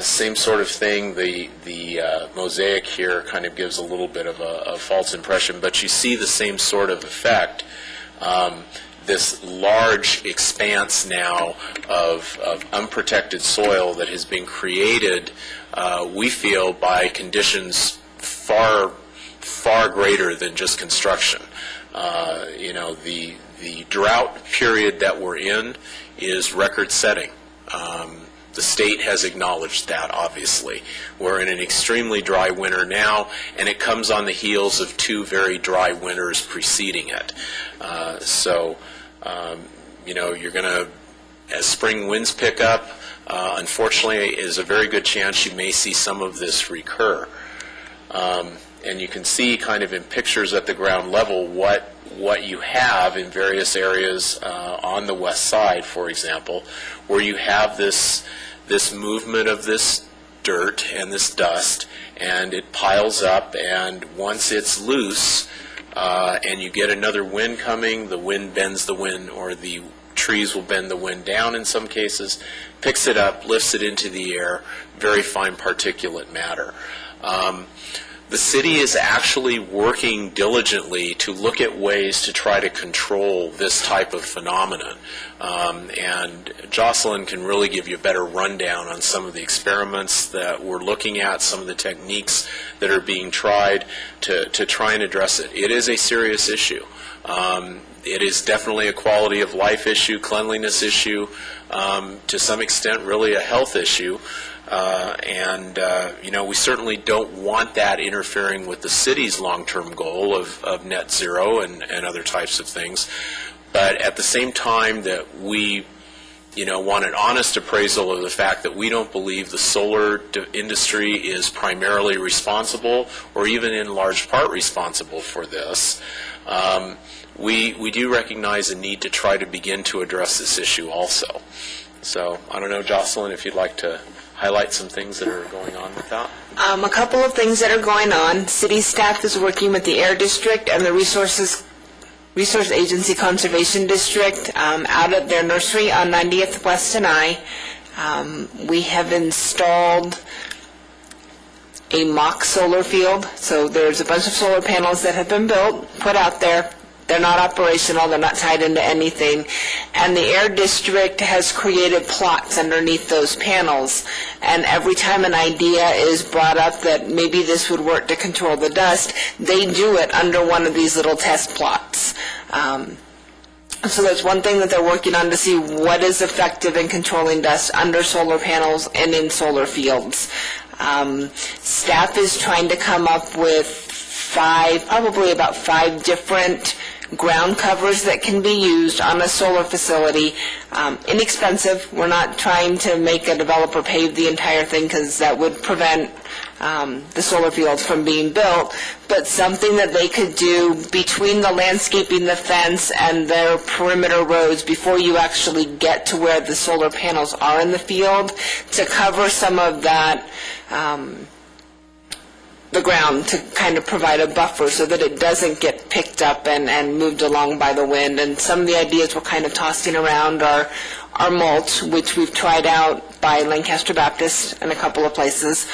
same sort of thing. The mosaic here kind of gives a little bit of a false impression, but you see the same sort of effect. This large expanse now of unprotected soil that has been created, we feel, by conditions far greater than just construction. The drought period that we're in is record-setting. The state has acknowledged that, obviously. We're in an extremely dry winter now, and it comes on the heels of 2 very dry winters preceding it. You're going to, as spring winds pick up, unfortunately, is a very good chance you may see some of this recur. and you can see kind of in pictures at the ground level what you have in various areas on the west side, for example, where you have this movement of this dirt and this dust, and it piles up, and once it's loose and you get another wind coming, the wind bends the wind, or the trees will bend the wind down in some cases, picks it up, lifts it into the air, very fine particulate matter. The city is actually working diligently to look at ways to try to control this type of phenomenon. And Jocelyn can really give you a better rundown on some of the experiments that we're looking at, some of the techniques that are being tried to try and address it. It is a serious issue. It is definitely a quality of life issue, cleanliness issue, to some extent really a health issue. We certainly don't want that interfering with the city's long-term goal of net zero and other types of things. But at the same time that we, want an honest appraisal of the fact that we don't believe the solar industry is primarily responsible or even in large part responsible for this, we do recognize a need to try to begin to address this issue also. So I don't know, Jocelyn, if you'd like to highlight some things that are going on with that. A couple of things that are going on. City staff is working with the Air District and the Resource Agency Conservation District out at their nursery on 90th West and I. We have installed a mock solar field. So there's a bunch of solar panels that have been built, put out there. They're not operational, they're not tied into anything. And the Air District has created plots underneath those panels. And every time an idea is brought up that maybe this would work to control the dust, they do it under one of these little test plots. So that's one thing that they're working on, to see what is effective in controlling dust under solar panels and in solar fields. Staff is trying to come up with probably about five different ground covers that can be used on a solar facility. Inexpensive. We're not trying to make a developer pave the entire thing, because that would prevent the solar fields from being built, but something that they could do between the landscaping, the fence, and their perimeter roads before you actually get to where the solar panels are in the field, to cover some of that the ground, to kind of provide a buffer so that it doesn't get picked up and moved along by the wind. And some of the ideas we're kind of tossing around are mulch, which we've tried out by Lancaster Baptist in a couple of places.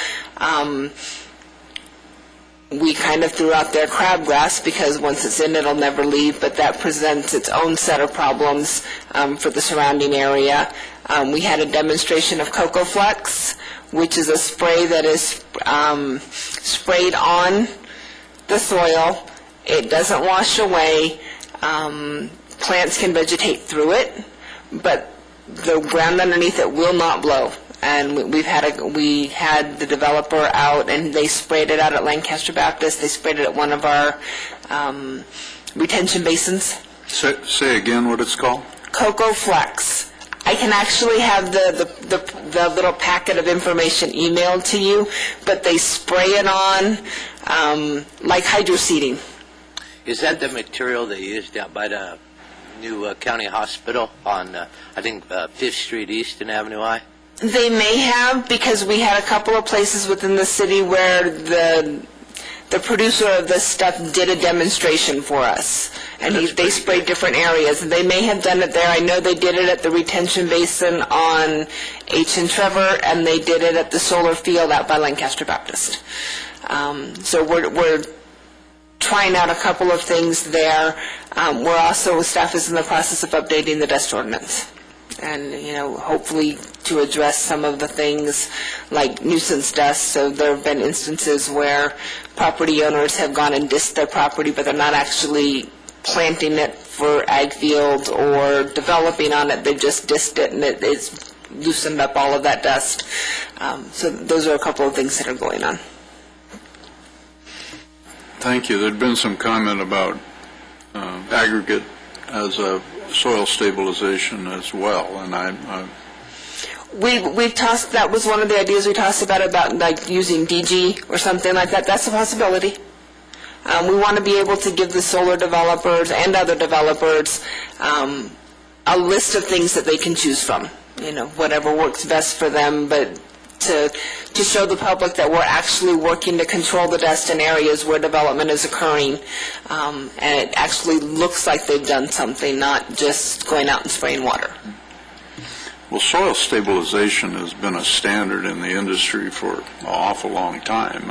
We kind of threw out their crabgrass, because once it's in, it'll never leave, but that presents its own set of problems for the surrounding area. We had a demonstration of Coco Flex, which is a spray that is sprayed on the soil. It doesn't wash away. Plants can vegetate through it, but the ground underneath it will not blow. And we had the developer out, and they sprayed it out at Lancaster Baptist. They sprayed it at one of our retention basins. Say again what it's called? Coco Flex. I can actually have the little packet of information emailed to you, but they spray it on like hydroseeding. Is that the material they used out by the new county hospital on, I think, 5th Street East and Avenue I? They may have, because we had a couple of places within the city where the producer of this stuff did a demonstration for us, and they sprayed different areas. And they may have done it there. I know they did it at the retention basin on H and Trevor, and they did it at the solar field out by Lancaster Baptist. So we're trying out a couple of things there. We're also, staff is in the process of updating the dust ordinance, and hopefully to address some of the things like nuisance dust. So there have been instances where property owners have gone and dissed their property, but they're not actually planting it for ag field or developing on it. They've just dissed it, and it's loosened up all of that dust. So those are a couple of things that are going on. Thank you. There'd been some comment about aggregate as a soil stabilization as well, and we've tossed, that was one of the ideas we tossed about like using DG or something like that. That's a possibility. We want to be able to give the solar developers and other developers a list of things that they can choose from, whatever works best for them, but to show the public that we're actually working to control the dust in areas where development is occurring, and it actually looks like they've done something, not just going out and spraying water. Well, soil stabilization has been a standard in the industry for an awful long time,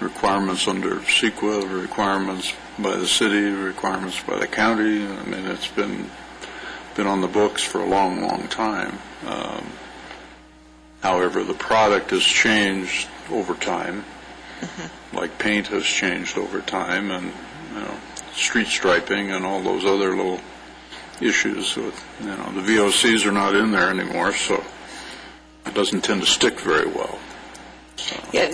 requirements under CEQA, requirements by the city, requirements by the county. I mean, it's been on the books for a long, long time. However, the product has changed over time, like paint has changed over time, and street striping and all those other little issues with, the VOCs are not in there anymore, so it doesn't tend to stick very well. Yeah,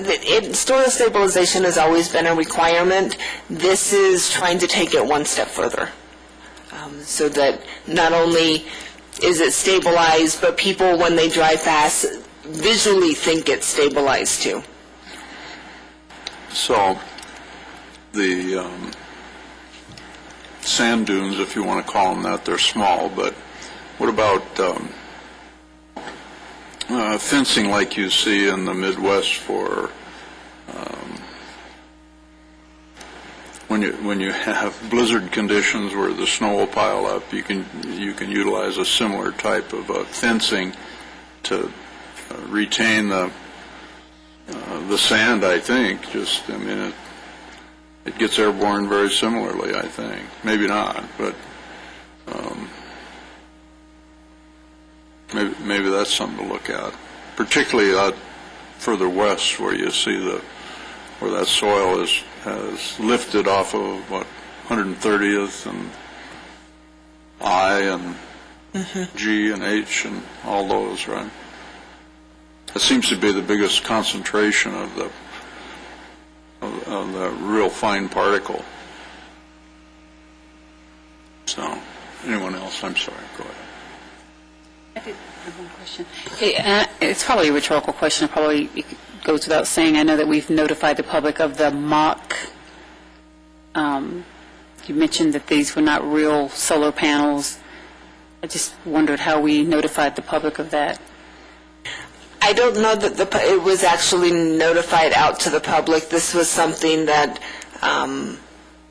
soil stabilization has always been a requirement. This is trying to take it one step further, so that not only is it stabilized, but people, when they drive past, visually think it's stabilized too. So the sand dunes, if you want to call them that, they're small, but what about fencing like you see in the Midwest for when you have blizzard conditions where the snow will pile up, you can utilize a similar type of fencing to retain the sand. I think it gets airborne very similarly. I think maybe not, but maybe that's something to look at, particularly out further west where you see where that soil has lifted off of 130th and I and G and H and all those, right? That seems to be the biggest concentration of the real fine particle. So, anyone else? I'm sorry. Go ahead. I did have one question. It's probably a rhetorical question. It goes without saying. I know that we've notified the public of the mock. You mentioned that these were not real solar panels. I just wondered how we notified the public of that. I don't know that it was actually notified out to the public. This was something that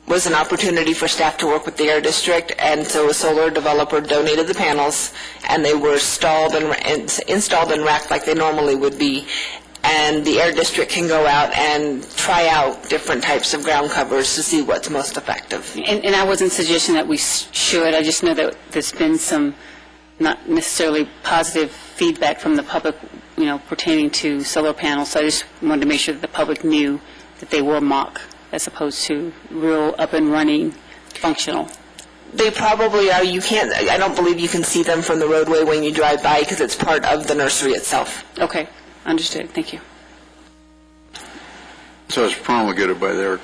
was an opportunity for staff to work with the Air District, and so a solar developer donated the panels, and they were installed and racked like they normally would be. And the Air District can go out and try out different types of ground covers to see what's most effective. And I wasn't suggesting that we should. I just know that there's been some not necessarily positive feedback from the public, pertaining to solar panels. So I just wanted to make sure that the public knew that they were mock as opposed to real up and running functional. They probably are. I don't believe you can see them from the roadway when you drive by because it's part of the nursery itself. Okay. Understood. Thank you. So it's promulgated by their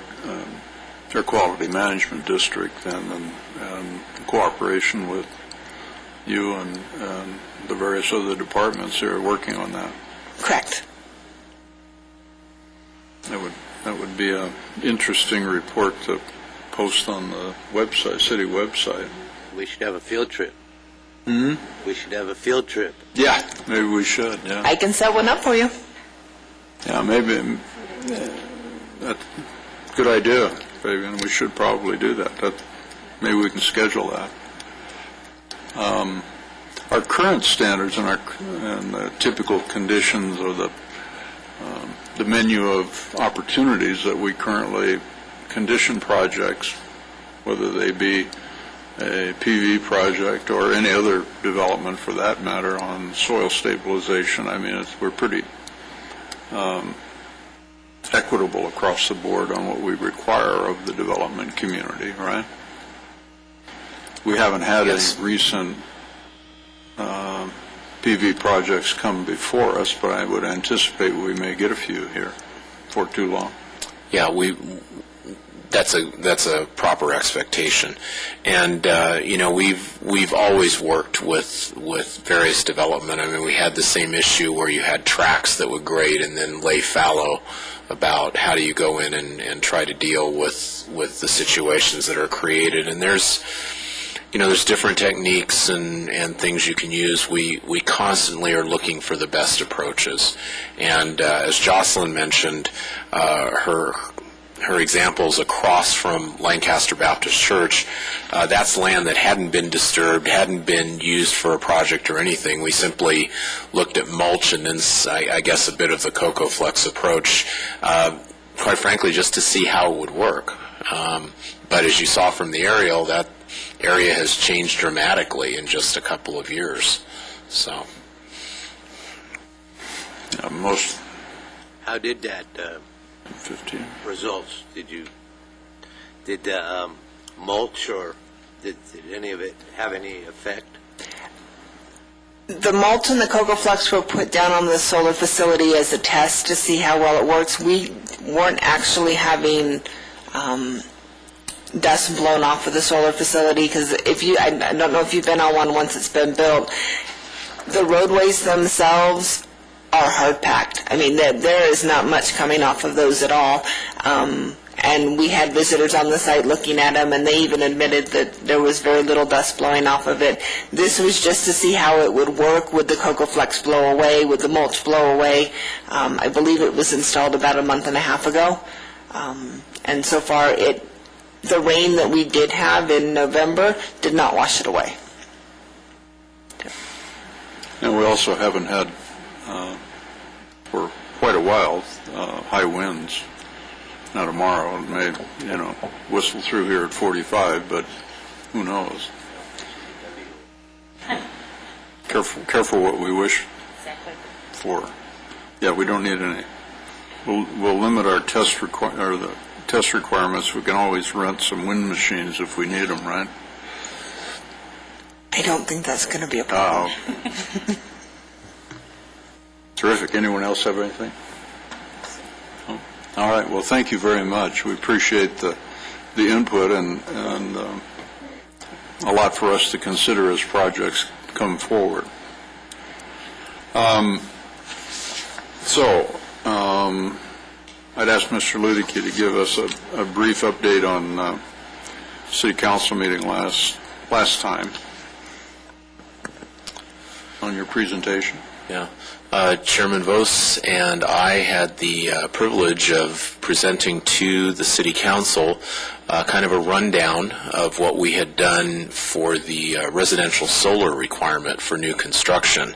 quality management district and in cooperation with you and the various other departments who are working on that. Correct. That would be an interesting report to post on the city website. We should have a field trip. We should have a field trip. Yeah, maybe we should, yeah. I can set one up for you. Yeah, maybe. That's a good idea, Fabian. We should probably do that. Maybe we can schedule that. Our current standards and the typical conditions or the menu of opportunities that we currently condition projects, whether they be a PV project or any other development for that matter on soil stabilization. I mean, we're pretty equitable across the board on what we require of the development community, right? We haven't had any recent PV projects come before us, but I would anticipate we may get a few here for too long. Yeah, that's a proper expectation. And we've always worked with various development. I mean, we had the same issue where you had tracks that would grade and then lay fallow about how do you go in and try to deal with the situations that are created. And there's different techniques and things you can use. We constantly are looking for the best approaches. And as Jocelyn mentioned, her examples across from Lancaster Baptist Church, that's land that hadn't been disturbed, hadn't been used for a project or anything. We simply looked at mulch and then, I guess, a bit of the CocoFlex approach, quite frankly, just to see how it would work. But as you saw from the aerial, that area has changed dramatically in just a couple of years. So, How did that 15. results? Did the mulch or did any of it have any effect? The mulch and the CocoFlex were put down on the solar facility as a test to see how well it works. We weren't actually having dust blown off of the solar facility, because I don't know if you've been on one once it's been built, the roadways themselves are hard packed. I mean, there is not much coming off of those at all. And we had visitors on the site looking at them, and they even admitted that there was very little dust blowing off of it. This was just to see how it would work. Would the CocoFlex blow away? Would the mulch blow away? I believe it was installed about a month and a half ago. And so far, the rain that we did have in November did not wash it away. And we also haven't had, for quite a while, high winds. Now tomorrow, it may, whistle through here at 45, but who knows? Careful what we wish for. Yeah, we don't need any. We'll limit our test requirements. We can always rent some wind machines if we need them, right? I don't think that's going to be a problem. Terrific. Anyone else have anything? No? All right. Well, thank you very much. We appreciate the input and a lot for us to consider as projects come forward. I'd ask Mr. Luedeke to give us a brief update on City Council meeting last time on your presentation. Yeah. Chairman Vos and I had the privilege of presenting to the City Council kind of a rundown of what we had done for the residential solar requirement for new construction.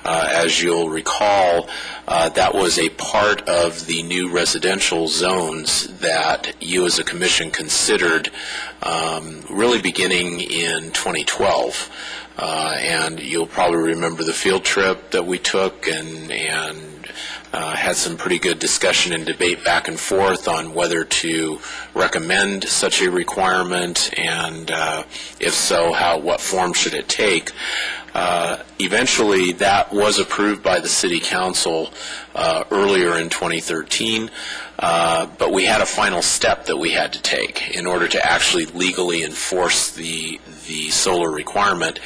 As you'll recall, that was a part of the new residential zones that you as a commission considered really beginning in 2012. And you'll probably remember the field trip that we took and had some pretty good discussion and debate back and forth on whether to recommend such a requirement, and if so, what form should it take. Eventually, that was approved by the City Council earlier in 2013, but we had a final step that we had to take in order to actually legally enforce the solar requirement,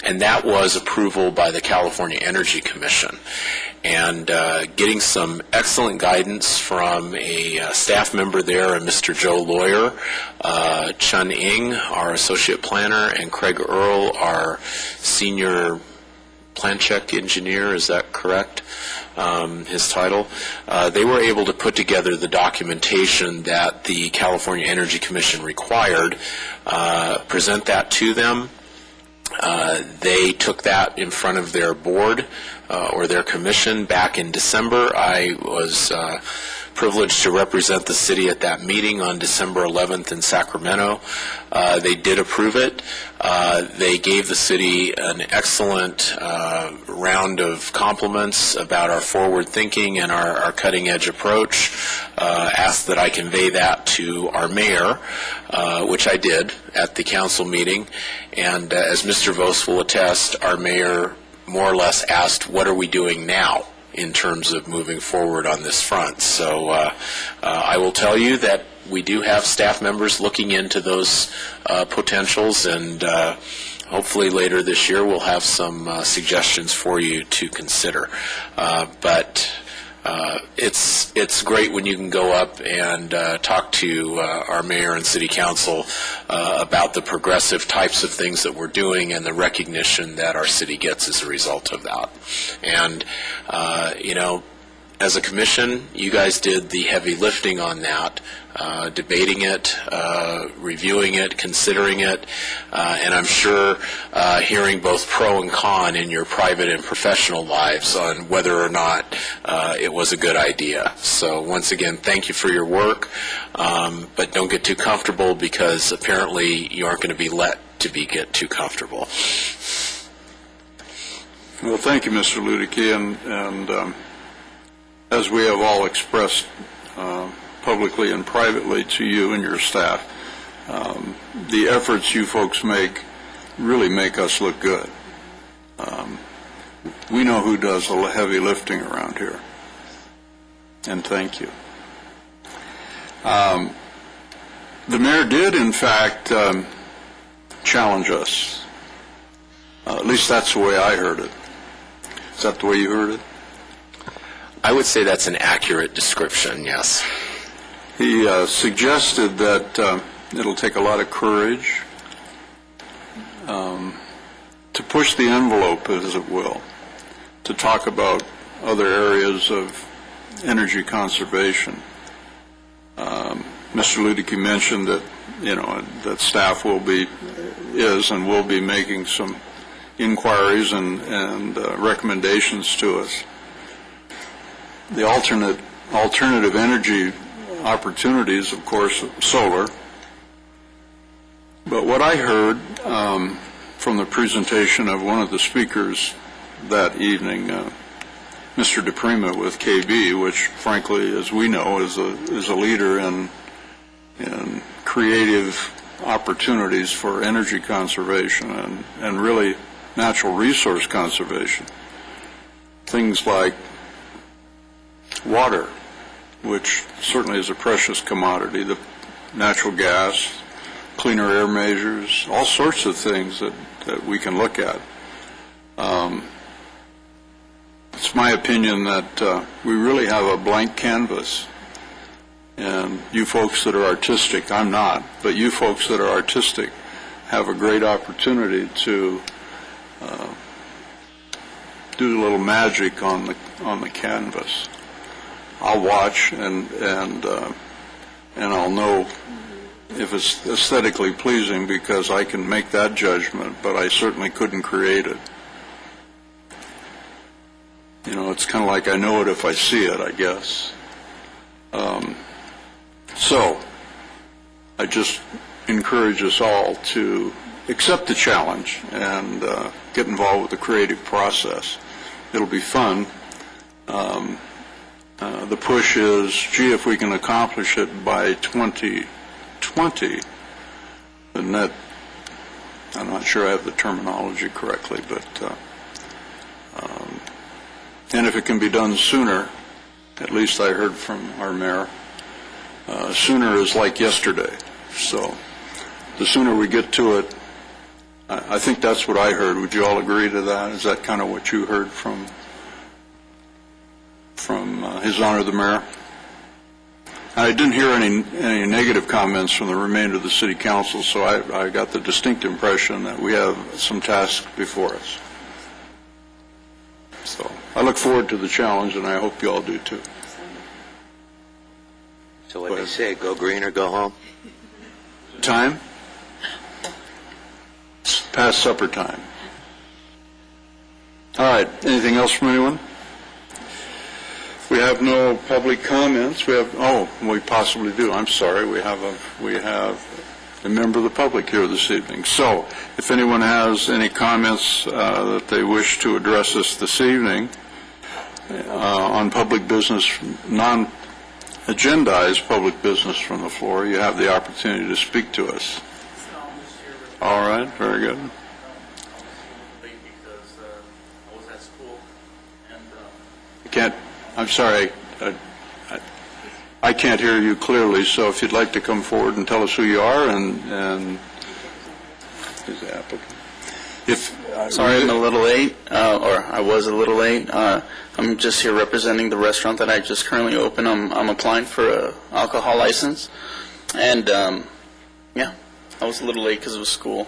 and that was approval by the California Energy Commission. And getting some excellent guidance from a staff member there, Mr. Joe Lawyer, Chun Ing, our associate planner, and Craig Earl, our senior plan check engineer, is that correct? His title. They were able to put together the documentation that the California Energy Commission required, present that to them. They took that in front of their board or their commission back in December. I was privileged to represent the city at that meeting on December 11th in Sacramento. They did approve it. They gave the city an excellent round of compliments about our forward thinking and our cutting edge approach. Asked that I convey that to our mayor, which I did at the council meeting. And as Mr. Vos will attest, our mayor more or less asked, what are we doing now in terms of moving forward on this front? So I will tell you that we do have staff members looking into those potentials, and hopefully later this year we'll have some suggestions for you to consider. But it's great when you can go up and talk to our mayor and city council about the progressive types of things that we're doing and the recognition that our city gets as a result of that. And, as a commission, you guys did the heavy lifting on that, debating it, reviewing it, considering it, and I'm sure hearing both pro and con in your private and professional lives on whether or not it was a good idea. So once again, thank you for your work, but don't get too comfortable, because apparently you aren't going to be let to get too comfortable. Well, thank you, Mr. Luedeke, and as we have all expressed publicly and privately to you and your staff, the efforts you folks make really make us look good. We know who does the heavy lifting around here, and thank you. The mayor did, in fact, challenge us. At least that's the way I heard it. Is that the way you heard it? I would say that's an accurate description, yes. He suggested that it'll take a lot of courage to push the envelope, as it will, to talk about other areas of energy conservation. Mr. Luedeke mentioned that, that staff will be making some inquiries and recommendations to us. The alternative energy opportunities, of course, solar. But what I heard from the presentation of one of the speakers that evening, Mr. DePrima with KB, which, frankly, as we know, is a leader in creative opportunities for energy conservation and really natural resource conservation. Things like water, which certainly is a precious commodity, the natural gas, cleaner air measures, all sorts of things that we can look at. It's my opinion that we really have a blank canvas, and you folks that are artistic, I'm not, but you folks that are artistic have a great opportunity to do a little magic on the canvas. I'll watch and I'll know if it's aesthetically pleasing, because I can make that judgment, but I certainly couldn't create it. It's kind of like I know it if I see it, I guess. So I just encourage us all to accept the challenge and get involved with the creative process. It'll be fun. The push is, gee, if we can accomplish it by 2020, then that, I'm not sure I have the terminology correctly, but, and if it can be done sooner, at least I heard from our mayor, sooner is like yesterday. So the sooner we get to it, I think that's what I heard. Would you all agree to that? Is that kind of what you heard from His Honor the Mayor? I didn't hear any negative comments from the remainder of the City Council, so I got the distinct impression that we have some tasks before us. So I look forward to the challenge, and I hope you all do too. So what they say, go green or go home? Time? It's past supper time. All right, anything else from anyone? We have no public comments. We possibly do. I'm sorry. We have a member of the public here this evening. So, if anyone has any comments that they wish to address us this evening on public business, non-agendized public business from the floor, you have the opportunity to speak to us. All right. Very good. I'm sorry. I can't hear you clearly, so if you'd like to come forward and tell us who you are and who's the applicant? Sorry, I'm a little late, or I was a little late. I'm just here representing the restaurant that I just currently opened. I'm applying for a alcohol license, and yeah, I was a little late because it was school,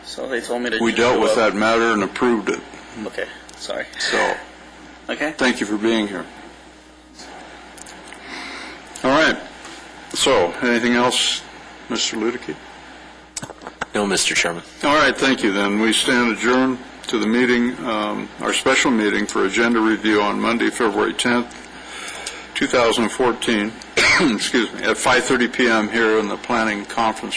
so they told me to. We dealt with that matter and approved it. Okay, sorry. So, Okay. thank you for being here. All right. So, anything else, Mr. Ludicky? No, Mr. Chairman. All right, thank you then. We stand adjourned to the meeting, our special meeting for agenda review on Monday, February 10th, 2014, excuse me, at 5:30 p.m. here in the Planning Conference